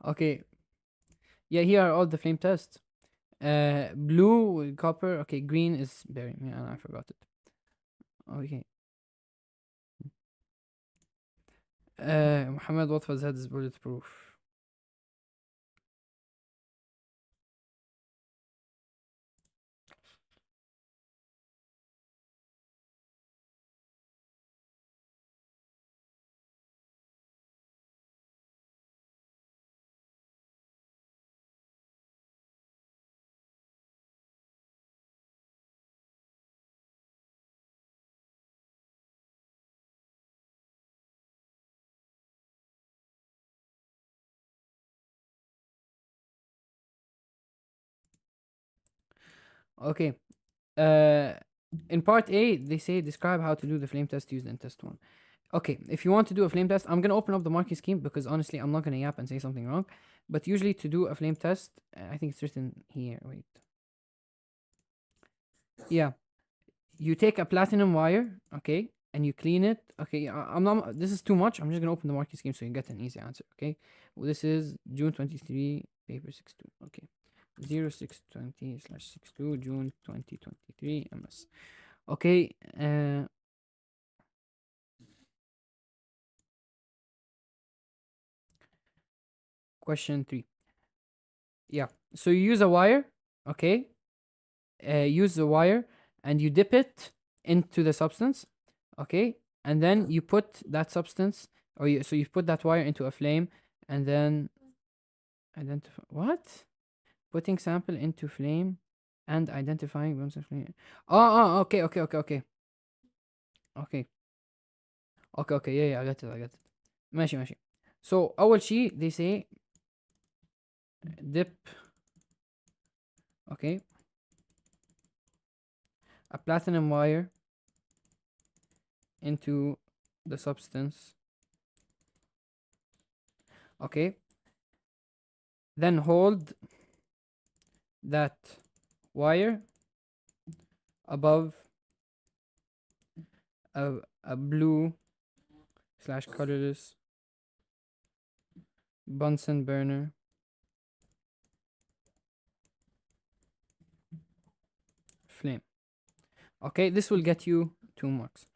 [SPEAKER 1] Okay. Yeah, here are all the flame tests. Blue, copper. Okay, green is barium. Yeah, I forgot it. Okay. Muhammad Watfa's head is bulletproof. Okay. In part A, they say describe how to do the flame test used in test 1. Okay, if you want to do a flame test, I'm gonna open up the marking scheme because honestly, I'm not gonna yap and say something wrong. But usually, to do a flame test, I think it's written here. Wait. Yeah, you take a platinum wire, okay, and you clean it. Okay, I'm not. This is too much. I'm just gonna open the marking scheme so you get an easy answer. Okay, well, this is June 23, paper 62. Okay, 0620/62 June 2023 MS. Okay, question 3. Yeah, so you use a wire, okay, use the wire and you dip it into the substance, okay, and then you put that substance, so you put that wire into a flame, and then identify what? Putting sample into flame and identifying burns of flame. Okay, okay, okay, okay, okay, okay, okay, yeah, I got it, I got it. ماشي ماشي. So أول شيء they say dip, okay, a platinum wire into the substance, okay, then hold that wire above a blue slash colorless Bunsen burner flame. Okay, this will get you 2 marks.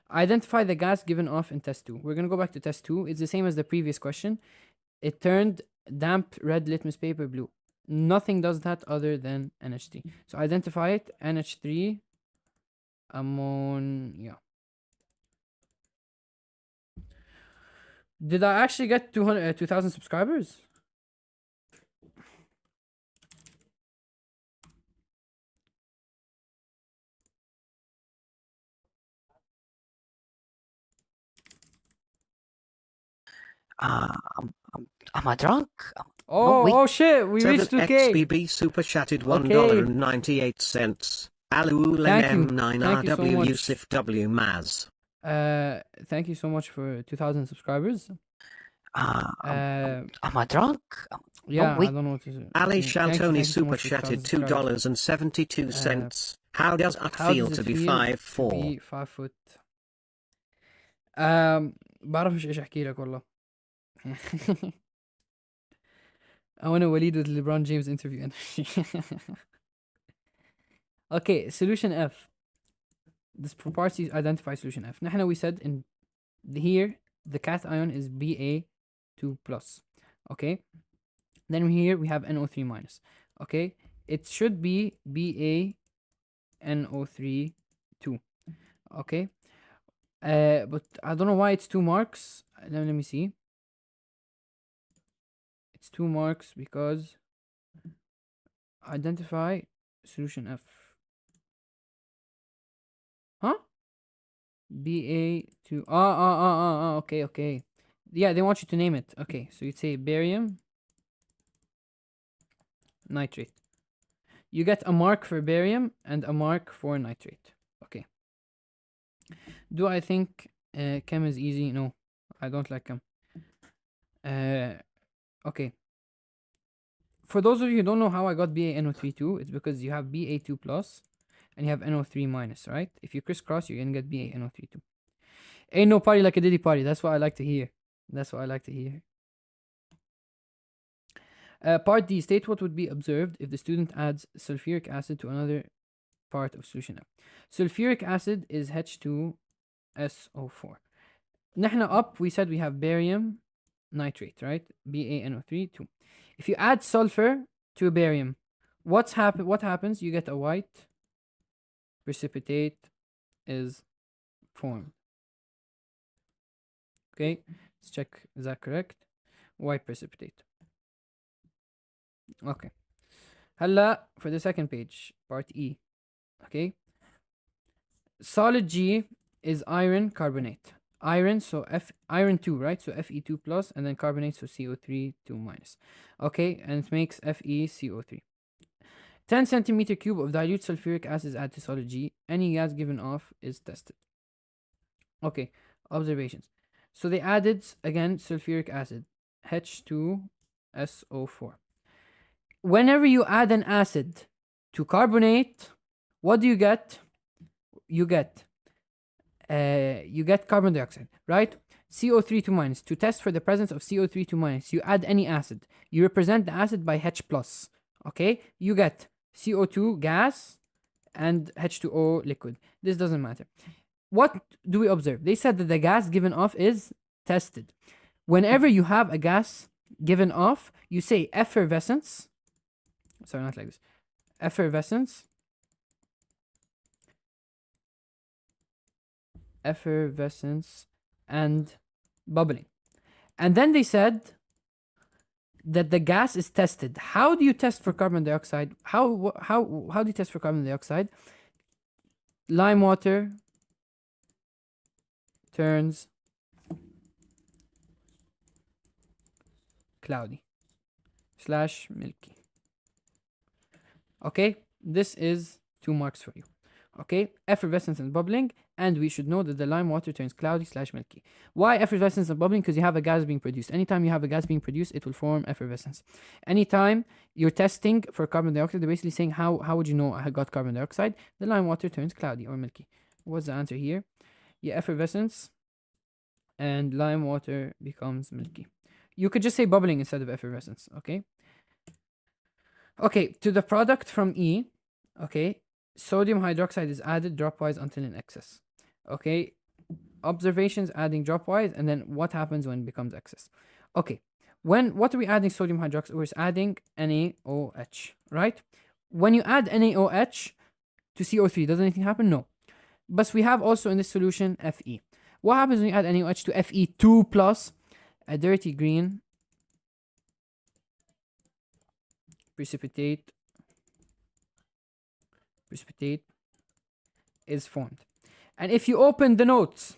[SPEAKER 1] Identify the gas given off in test 2. We're going to go back to test 2. It's the same as the previous question. It turned damp red litmus paper blue. Nothing does that other than NH3. So identify it, NH3 ammonia. Did I actually get 2,000 subscribers?
[SPEAKER 2] Am I drunk?
[SPEAKER 1] Oh,
[SPEAKER 2] wait.
[SPEAKER 1] oh shit, we reached 2K.
[SPEAKER 3] 7XBB super chatted
[SPEAKER 1] Okay.
[SPEAKER 3] $1.98. Alul
[SPEAKER 1] Thank you.
[SPEAKER 3] M9
[SPEAKER 1] Thank you so
[SPEAKER 3] RW
[SPEAKER 1] much.
[SPEAKER 3] Yusuf W Maz.
[SPEAKER 1] Thank you so much for 2,000 subscribers.
[SPEAKER 2] Am I drunk?
[SPEAKER 1] Yeah,
[SPEAKER 2] wait.
[SPEAKER 1] I don't know what to say.
[SPEAKER 3] Ali
[SPEAKER 1] Thank you
[SPEAKER 3] Shaltoni
[SPEAKER 1] so
[SPEAKER 3] super
[SPEAKER 1] much for 2,000
[SPEAKER 3] chatted
[SPEAKER 1] subscribers.
[SPEAKER 3] $2.72. How does it
[SPEAKER 1] How
[SPEAKER 3] feel
[SPEAKER 1] does
[SPEAKER 3] to
[SPEAKER 1] it
[SPEAKER 3] be
[SPEAKER 1] feel
[SPEAKER 3] 5'4"?
[SPEAKER 1] to be 5 foot? بعرفش ايش احكي لك والله. I want to Waleed with LeBron James interview energy. Okay, solution F. This property identify solution F. نحن we said in here the cation is Ba2 plus. Okay. Then here we have NO3 minus. Okay. It should be BaNO3 2. Okay. But I don't know why it's 2 marks. Let me see. It's 2 marks because identify solution F. Huh? Ba2. Okay, okay. Yeah, they want you to name it. Okay, so you'd say barium nitrate. You get a mark for barium and a mark for nitrate. Okay. Do I think chem is easy? No, I don't like chem. Okay. For those of you who don't know how I got BaNO32, it's because you have Ba2 plus and you have NO3 minus, right? If you crisscross, you're gonna get BaNO32. Ain't no party like a Diddy party. That's what I like to hear. That's what I like to hear. Part D, state what would be observed if the student adds sulfuric acid to another part of solution F. Sulfuric acid is H2SO4. نحن up, we said we have barium nitrate, right? BaNO3, 2. If you add sulfur to barium, what happens? You get a white precipitate is formed. Okay, let's check, is that correct? White precipitate. Okay. هلا for the second page, part E. Okay. Solid G is iron carbonate. Iron, so iron 2, right? So Fe2 plus, and then carbonate, so CO3 2 minus. Okay, and it makes FeCO3. 10 centimeter cube of dilute sulfuric acid is added to solid G. Any gas given off is tested. Okay, observations. So they added, again, sulfuric acid, H2SO4. Whenever you add an acid to carbonate, what do you get? You get carbon dioxide, right? CO3 2 minus. To test for the presence of CO3 2 minus, you add any acid. You represent the acid by H plus. Okay, you get CO2 gas and H2O liquid. This doesn't matter. What do we observe? They said that the gas given off is tested. Whenever you have a gas given off, you say effervescence. Sorry, not like this. Effervescence. Effervescence and bubbling. And then they said that the gas is tested. How do you test for carbon dioxide? How do you test for carbon dioxide? Lime water turns cloudy / milky. Okay, this is 2 marks for you. Okay, effervescence and bubbling, and we should know that the lime water turns cloudy / milky. Why effervescence and bubbling? Because you have a gas being produced. Anytime you have a gas being produced, it will form effervescence. Anytime you're testing for carbon dioxide, they're basically saying how would you know I got carbon dioxide? The lime water turns cloudy or milky. What's the answer here? Yeah, effervescence and lime water becomes milky. You could just say bubbling instead of effervescence, okay? Okay, to the product from E, okay, sodium hydroxide is added dropwise until in excess. Okay, observations adding dropwise, and then what happens when it becomes excess. Okay, what are we adding sodium hydroxide? We're adding NaOH, right? When you add NaOH to CO3, does anything happen? No. But we have also in this solution Fe. What happens when you add NaOH to Fe2 plus? A dirty green precipitate is formed. And if you open the notes,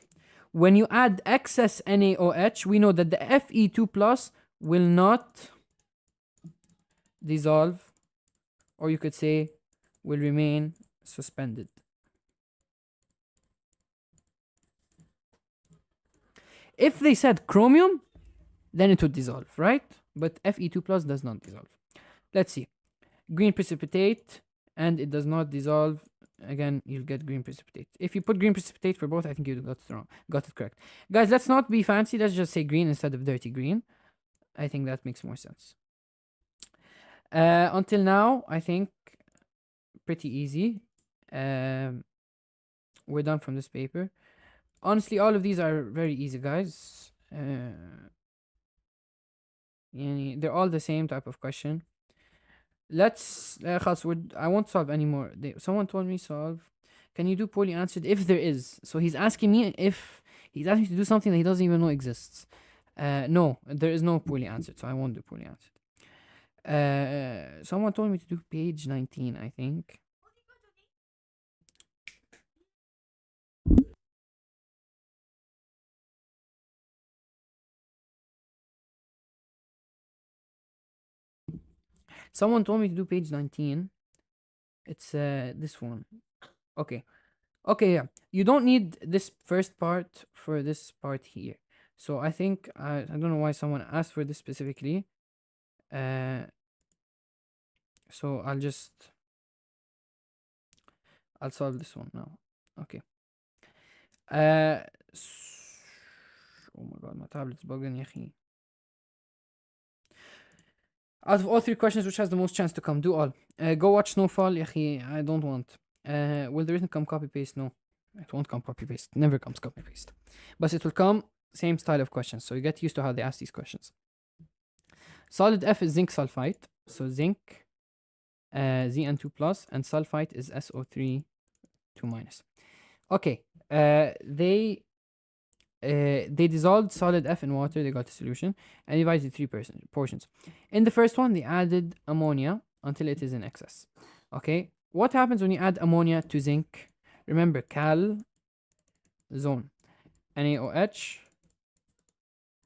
[SPEAKER 1] when you add excess NaOH, we know that the Fe2 plus will not dissolve, or you could say will remain suspended. If they said chromium, then it would dissolve, right? But Fe2 plus does not dissolve. Let's see. Green precipitate, and it does not dissolve. Again, you'll get green precipitate. If you put green precipitate for both, I think you got it correct. Guys, let's not be fancy. Let's just say green instead of dirty green. I think that makes more sense. Until now, I think pretty easy. We're done from this paper. Honestly, all of these are very easy, guys. They're all the same type of question. Let's I won't solve anymore. Someone told me solve. Can you do poorly answered if there is? So he's asking me if he's asking me to do something that he doesn't even know exists. No, there is no poorly answered, so I won't do poorly answered. Someone told me to do page 19, I think. Someone told me to do page 19. It's this one. Okay, yeah. You don't need this first part for this part here. So I think I don't know why someone asked for this specifically. So I'll solve this one now. Okay. Oh my god, my tablet's bugging, yahi. Out of all 3 questions, which has the most chance to come? Do all. Go watch Snowfall, yahi. I don't want. Will the written come copy paste? No, it won't come copy paste. Never comes copy paste. But it will come same style of questions. So you get used to how they ask these questions. Solid F is zinc sulfite. So zinc, Zn2 plus, and sulfite is SO3 2 minus. Okay. They dissolved solid F in water. They got a solution and divided it 3 portions. In the first one, they added ammonia until it is in excess. Okay. What happens when you add ammonia to zinc? Remember, cal zone, NaOH,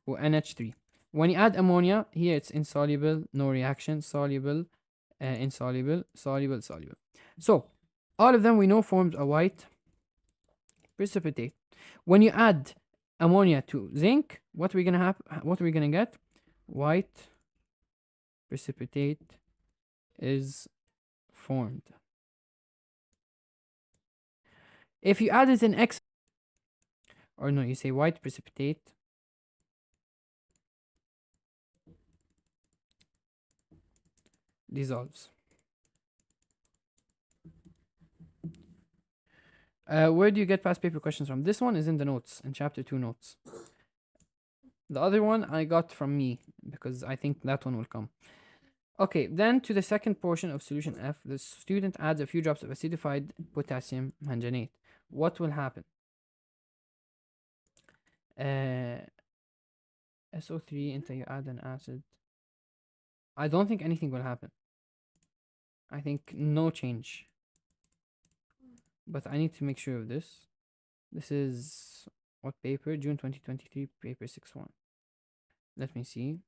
[SPEAKER 1] or NH3. When you add ammonia, here it's insoluble, no reaction, soluble, insoluble, soluble, soluble. So all of them we know forms a white precipitate. When you add ammonia to zinc, what are we gonna have? What are we gonna get? White precipitate is formed. If you add it in X, or no, you say white precipitate dissolves. Where do you get past paper questions from? This one is in the notes, in chapter 2 notes. The other one I got from me because I think that one will come. Okay, then to the second portion of solution F, the student adds a few drops of acidified potassium manganate. What will happen? SO3 until you add an acid. I don't think anything will happen. I think no change. But I need to make sure of this. This is what paper? June 2023, paper 6-1. Let me see.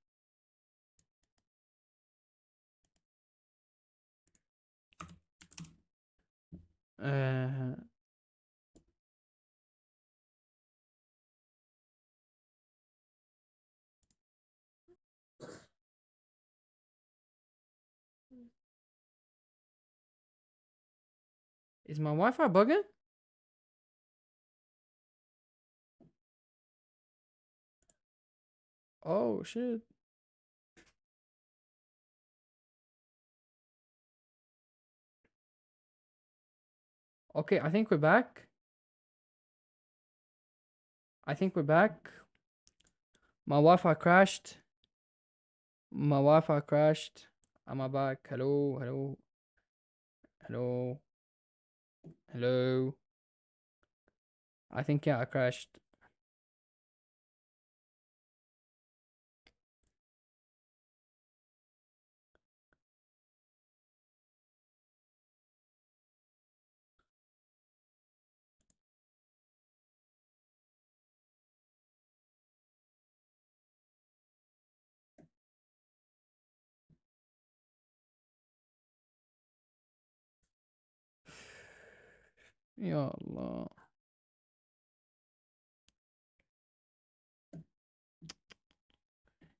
[SPEAKER 1] Is my Wi-Fi bugging? Oh shit. Okay, I think we're back. I think we're back. My Wi-Fi crashed. My Wi-Fi crashed. Am I back? Hello, hello, hello, hello. I think yeah, I crashed. Ya Allah.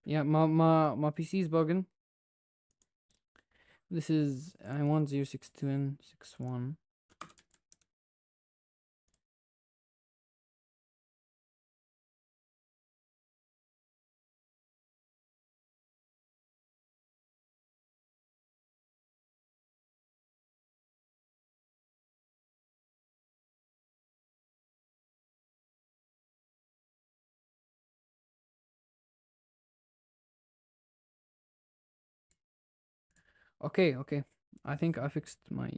[SPEAKER 1] Yeah, my PC is bugging. This is I want 062 and 61. Okay, okay. I think I fixed my.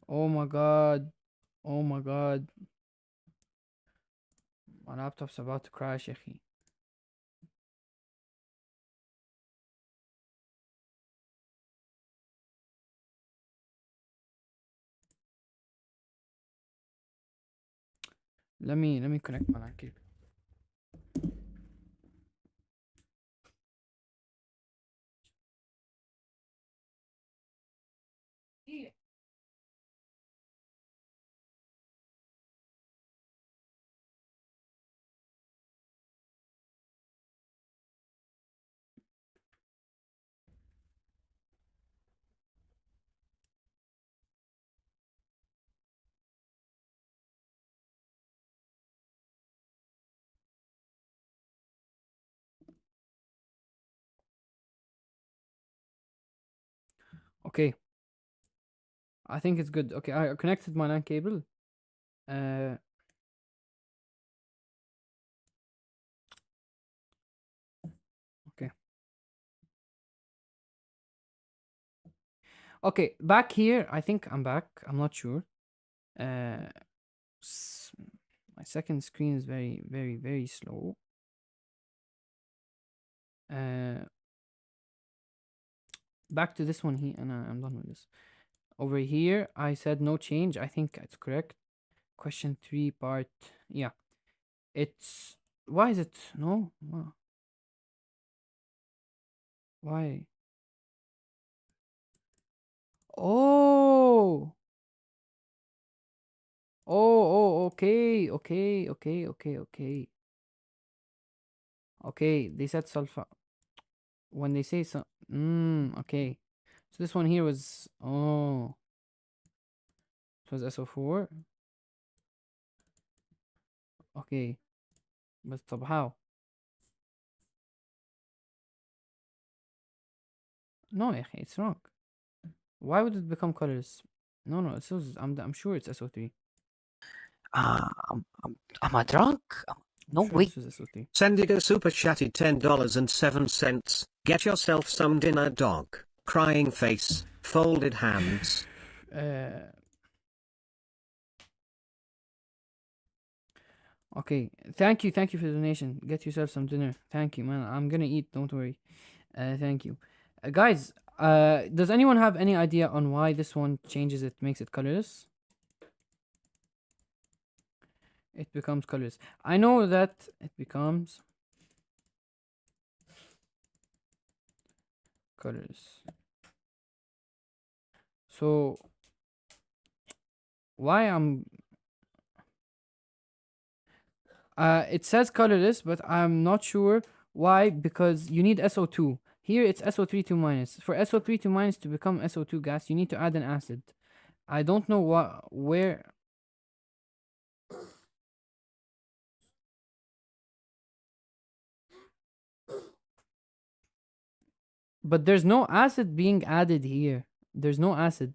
[SPEAKER 1] Oh my god. Oh my god. My laptop's about to crash, يا Let me connect my LAN cable. Okay. I think it's good. Okay, I connected my LAN cable. Uh okay. Okay, back here. I think I'm back. I'm not sure. Uh my second screen is very, very, very slow. Back to this one here, and I'm done with this. Over here, I said no change. I think it's correct. Question 3 part. Yeah. It's why is it no? Why? Oh. Oh, okay, okay. Okay, they said sulfur. When they say so, okay. So this one here was, it was SO4. Okay, but طب how? No, يا أخي, it's wrong. Why would it become colorless? No, I'm sure it's SO3.
[SPEAKER 2] Am I drunk?
[SPEAKER 1] I'm
[SPEAKER 2] No
[SPEAKER 1] sure
[SPEAKER 2] way.
[SPEAKER 1] this was SO3.
[SPEAKER 3] Sending a super chatted $10.07. Get yourself some dinner, dog. Crying face, folded hands.
[SPEAKER 1] Uh, okay. Thank you for the donation. Get yourself some dinner. Thank you, man. I'm gonna eat. Don't worry. Thank you, guys. Does anyone have any idea on why this one changes it, makes it colorless? It becomes colorless. I know that it becomes colorless. So why it says colorless, but I'm not sure why, because you need SO2. Here it's SO3 2 minus. For SO3 2 minus to become SO2 gas, you need to add an acid. I don't know where. But there's no acid being added here. There's no acid.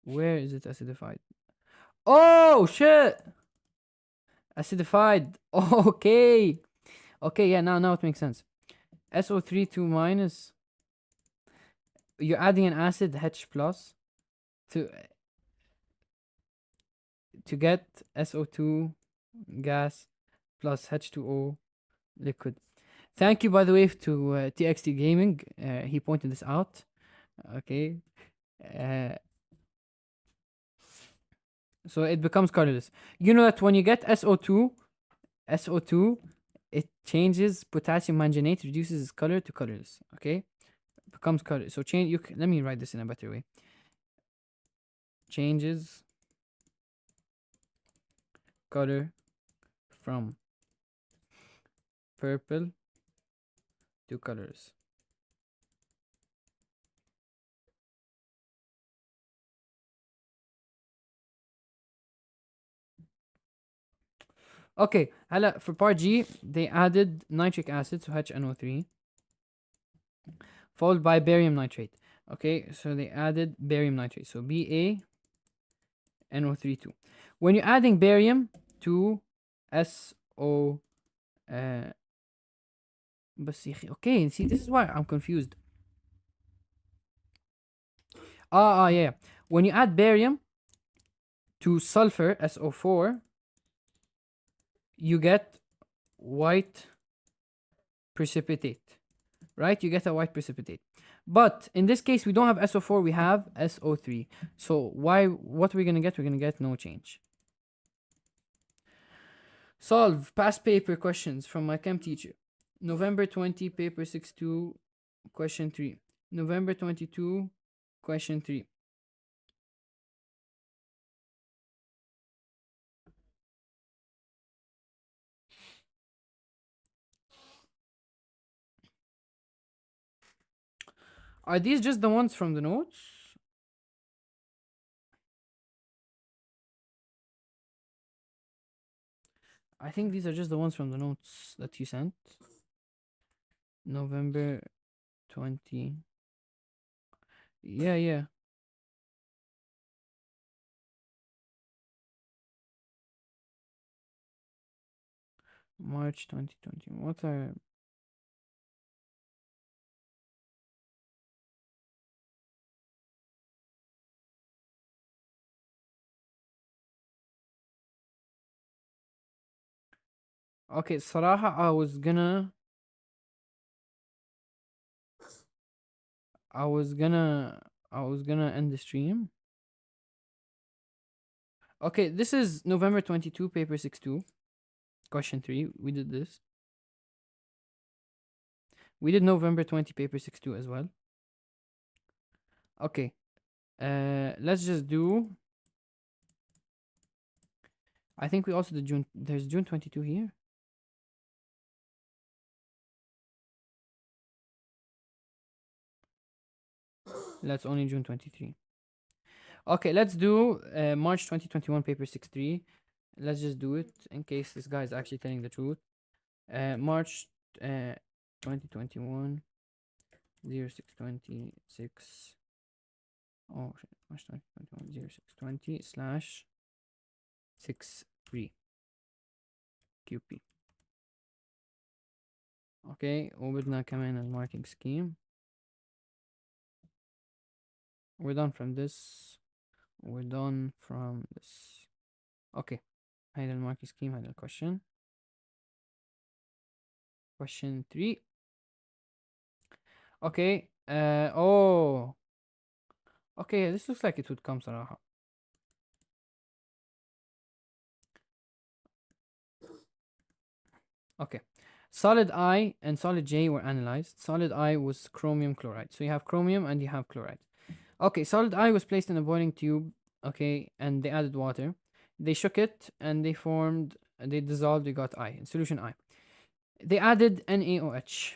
[SPEAKER 1] Where is it acidified? Oh shit! Acidified. Okay. Okay, yeah, now it makes sense. SO3 2 minus. You're adding an acid H plus to get SO2 gas plus H2O liquid. Thank you, by the way, to TXT Gaming. He pointed this out. Okay. Uh, so it becomes colorless. You know that when you get SO2, it changes potassium manganate, reduces its color to colorless. Okay. Becomes color. So change. Let me write this in a better way. Changes color from purple to colors. Okay, هلا for part G they added nitric acid, so HNO3, followed by barium nitrate. Okay, so they added barium nitrate, so BaNO3 2. When you're adding barium to SO, بس يا أخي, okay, see, this is why I'm confused. Yeah. When you add barium to sulfur, SO4, you get white precipitate, right? You get a white precipitate. But in this case, we don't have SO4, we have SO3. So what we're gonna get? We're gonna get no change. Solve past paper questions from my chem teacher. November 20, paper 6-2, question 3. November 22, question 3. Are these just the ones from the notes? I think these are just the ones from the notes that you sent. November 20. Yeah. March 2020. What are... Okay, صراحة I was gonna end the stream. Okay, this is November 22, paper 6-2, question 3. We did this. We did November 20 paper 6-2 as well. Okay. Let's just do. I think we also did June. There's June 22 here. That's only June 23. Okay, let's do March 2021 paper 6-3. Let's just do it in case this guy is actually telling the truth. March 2021 0626. Oh shit, March 2021 0620 slash 63 QP. Okay, وبدنا كمان الماركينج scheme. We're done from this. We're done from this. Okay, هيدا الماركينج scheme, هيدا الquestion. Question 3. Okay. Oh. Okay, this looks like it would come صراحة. Okay. Solid I and solid J were analyzed. Solid I was chromium chloride. So you have chromium and you have chloride. Okay, solid I was placed in a boiling tube. Okay, and they added water. They shook it and they dissolved, we got I, in solution I. They added NaOH.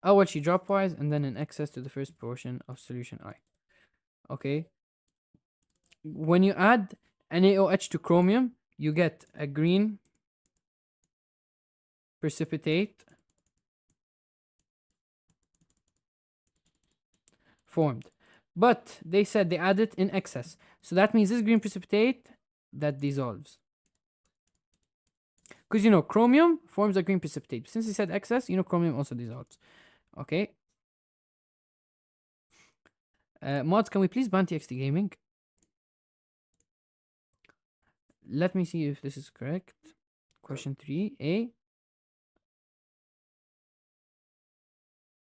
[SPEAKER 1] OH dropwise and then in excess to the first portion of solution I. Okay. When you add NaOH to chromium, you get a green precipitate formed. But they said they add it in excess. So that means this green precipitate that dissolves. Because you know, chromium forms a green precipitate. Since they said excess, you know, chromium also dissolves. Okay. Mods, can we please ban TXT Gaming? Let me see if this is correct. Question 3A.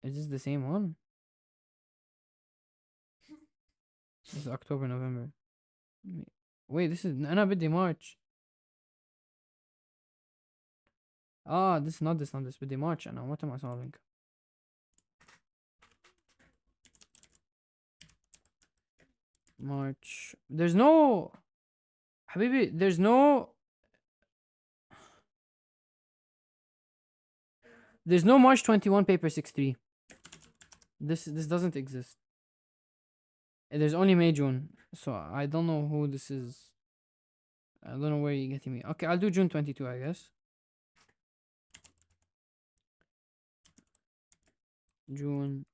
[SPEAKER 1] Is this the same one? This is October, November. Wait, this is أنا بدي March. This is not this, بدي March أنا. What am I solving? March. There's no حبيبي, there's no March 21 paper 6-3. This doesn't exist. There's only May June. So I don't know who this is. I don't know where you're getting me. Okay, I'll do June 22, I guess. June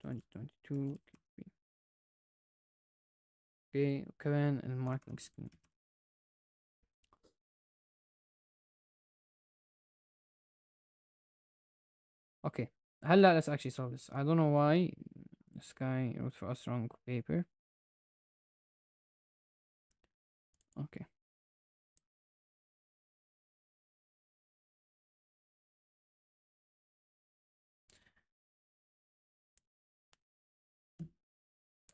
[SPEAKER 1] 2022. Okay, كمان الماركتنج scheme. Okay, هلا let's actually solve this. I don't know why this guy wrote for us wrong paper. Okay.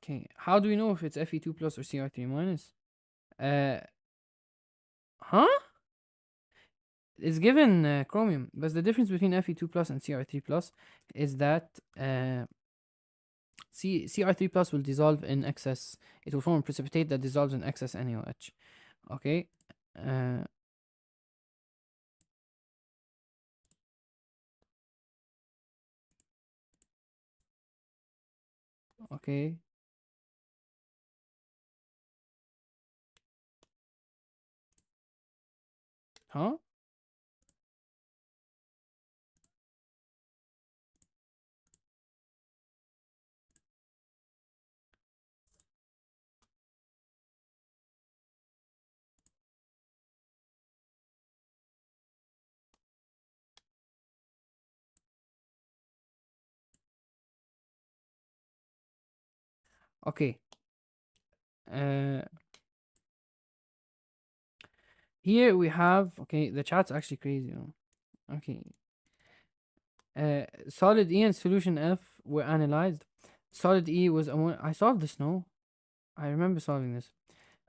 [SPEAKER 1] Okay, how do we know if it's Fe2 plus or Cr3 minus? Huh? It's given chromium, but the difference between Fe2 plus and Cr3 plus is that Cr3 plus will dissolve in excess. It will form a precipitate that dissolves in excess NaOH. Okay. Okay. Huh? Okay. Here we have, okay, the chat's actually crazy. Okay. Solid E and solution F were analyzed. Solid E was I solved this, no? I remember solving this.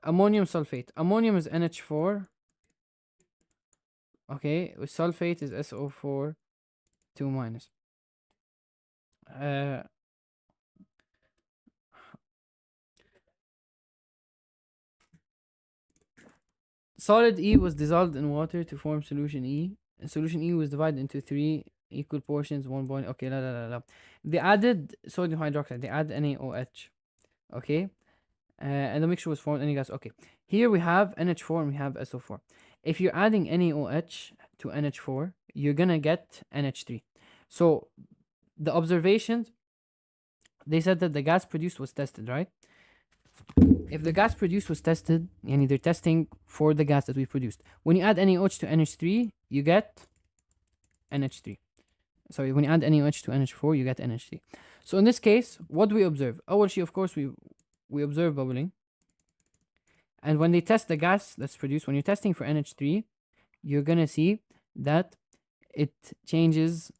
[SPEAKER 1] Ammonium sulfate. Ammonium is NH4. Okay, with sulfate is SO4. 2 minus. Solid E was dissolved in water to form solution E. Solution E was divided into 3 equal portions, 1 point. Okay, la la la la. They added sodium hydroxide. They added NaOH. Okay, and the mixture was formed any gas. Okay, here we have NH4 and we have SO4. If you're adding NaOH to NH4, you're gonna get NH3. So the observations, they said that the gas produced was tested, right? If the gas produced was tested, and they're testing for the gas that we produced. When you add NaOH to NH3, you get NH3. Sorry, when you add NaOH to NH4, you get NH3. So in this case, what do we observe? Actually, of course, we observe bubbling. And when they test the gas that's produced, when you're testing for NH3, you're gonna see that it changes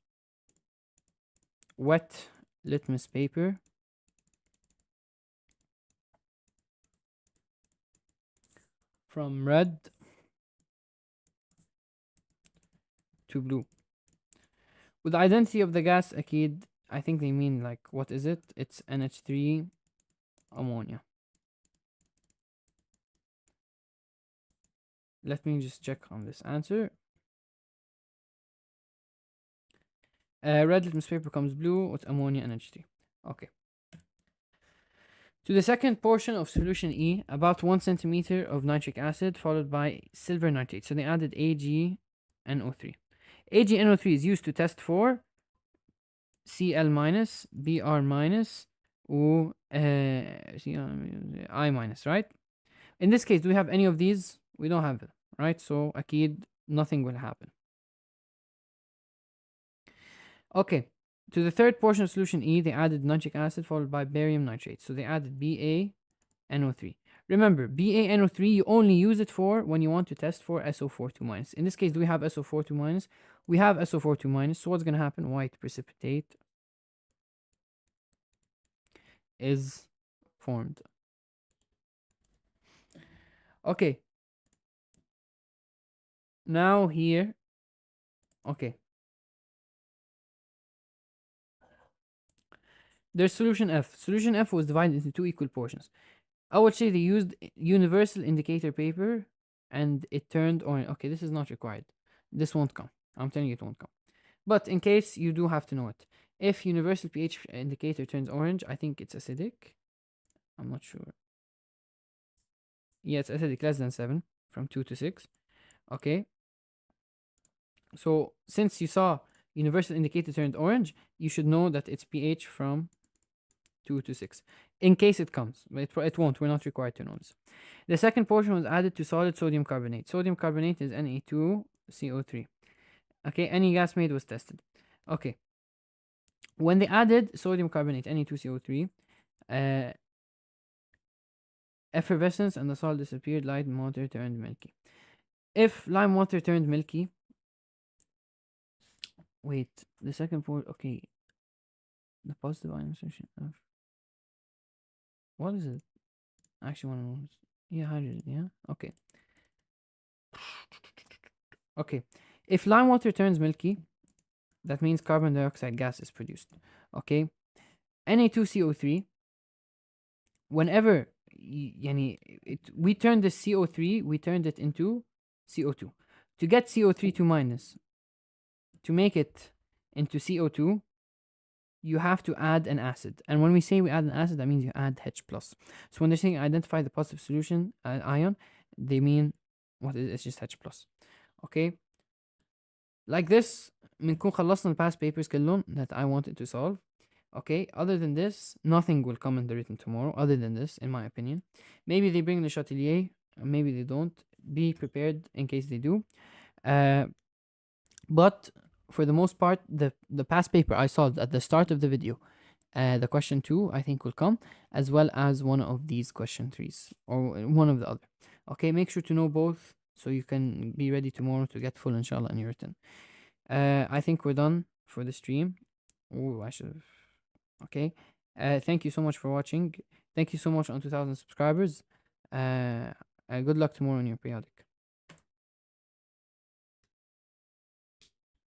[SPEAKER 1] wet litmus paper from red to blue. With the identity of the gas, akid, I think they mean like, what is it? It's NH3 ammonia. Let me just check on this answer. Red litmus paper becomes blue with ammonia and NH3. Okay. To the second portion of solution E, about 1 centimeter of nitric acid followed by silver nitrate. So they added AgNO3. AgNO3 is used to test for Cl minus, Br minus, or I minus, right? In this case, do we have any of these? We don't have it, right? So akid, nothing will happen. Okay, to the third portion of solution E, they added nitric acid followed by barium nitrate. So they added BaNO3. Remember, BaNO3, you only use it for when you want to test for SO42 minus. In this case, do we have SO42 minus? We have SO42 minus. So what's going to happen? White precipitate is formed. Okay. Now here, okay. There's solution F. Solution F was divided into 2 equal portions. I would say they used universal indicator paper and it turned orange. Okay, this is not required. This won't come. I'm telling you it won't come. But in case you do have to know it. If universal pH indicator turns orange, I think it's acidic. I'm not sure. Yeah, it's acidic, less than 7, from 2 to 6. Okay. So since you saw universal indicator turned orange, you should know that it's pH from 2 to 6. In case it comes, but it won't. We're not required to know this. The second portion was added to solid sodium carbonate. Sodium carbonate is Na2CO3. Okay, any gas made was tested. Okay. When they added sodium carbonate, Na2CO3, effervescence and the salt disappeared, lime water turned milky. If lime water turned milky, wait, the second part, okay, the positive ion association of, what is it? Actually, one of those, yeah, hydrogen, yeah, okay. Okay, if lime water turns milky, that means carbon dioxide gas is produced, okay? Na2CO3, whenever we turned the CO3, we turned it into CO2. To get CO3 to minus, to make it into CO2, you have to add an acid. And when we say we add an acid, that means you add H+. So when they're saying identify the positive solution ion, they mean what is it's just H+. Okay? Like this, بنكون خلصنا past papers كلهم that I wanted to solve. Okay, other than this, nothing will come in the written tomorrow, other than this, in my opinion. Maybe they bring the chatelier, maybe they don't. Be prepared in case they do. But for the most part, the past paper I solved at the start of the video, the question 2, I think will come, as well as one of these question 3s, or one of the other. Okay, make sure to know both so you can be ready tomorrow to get full, inshallah, in your written. I think we're done for the stream. Oh, I should have. Okay. Thank you so much for watching. Thank you so much on 2,000 subscribers. Good luck tomorrow in your periodic.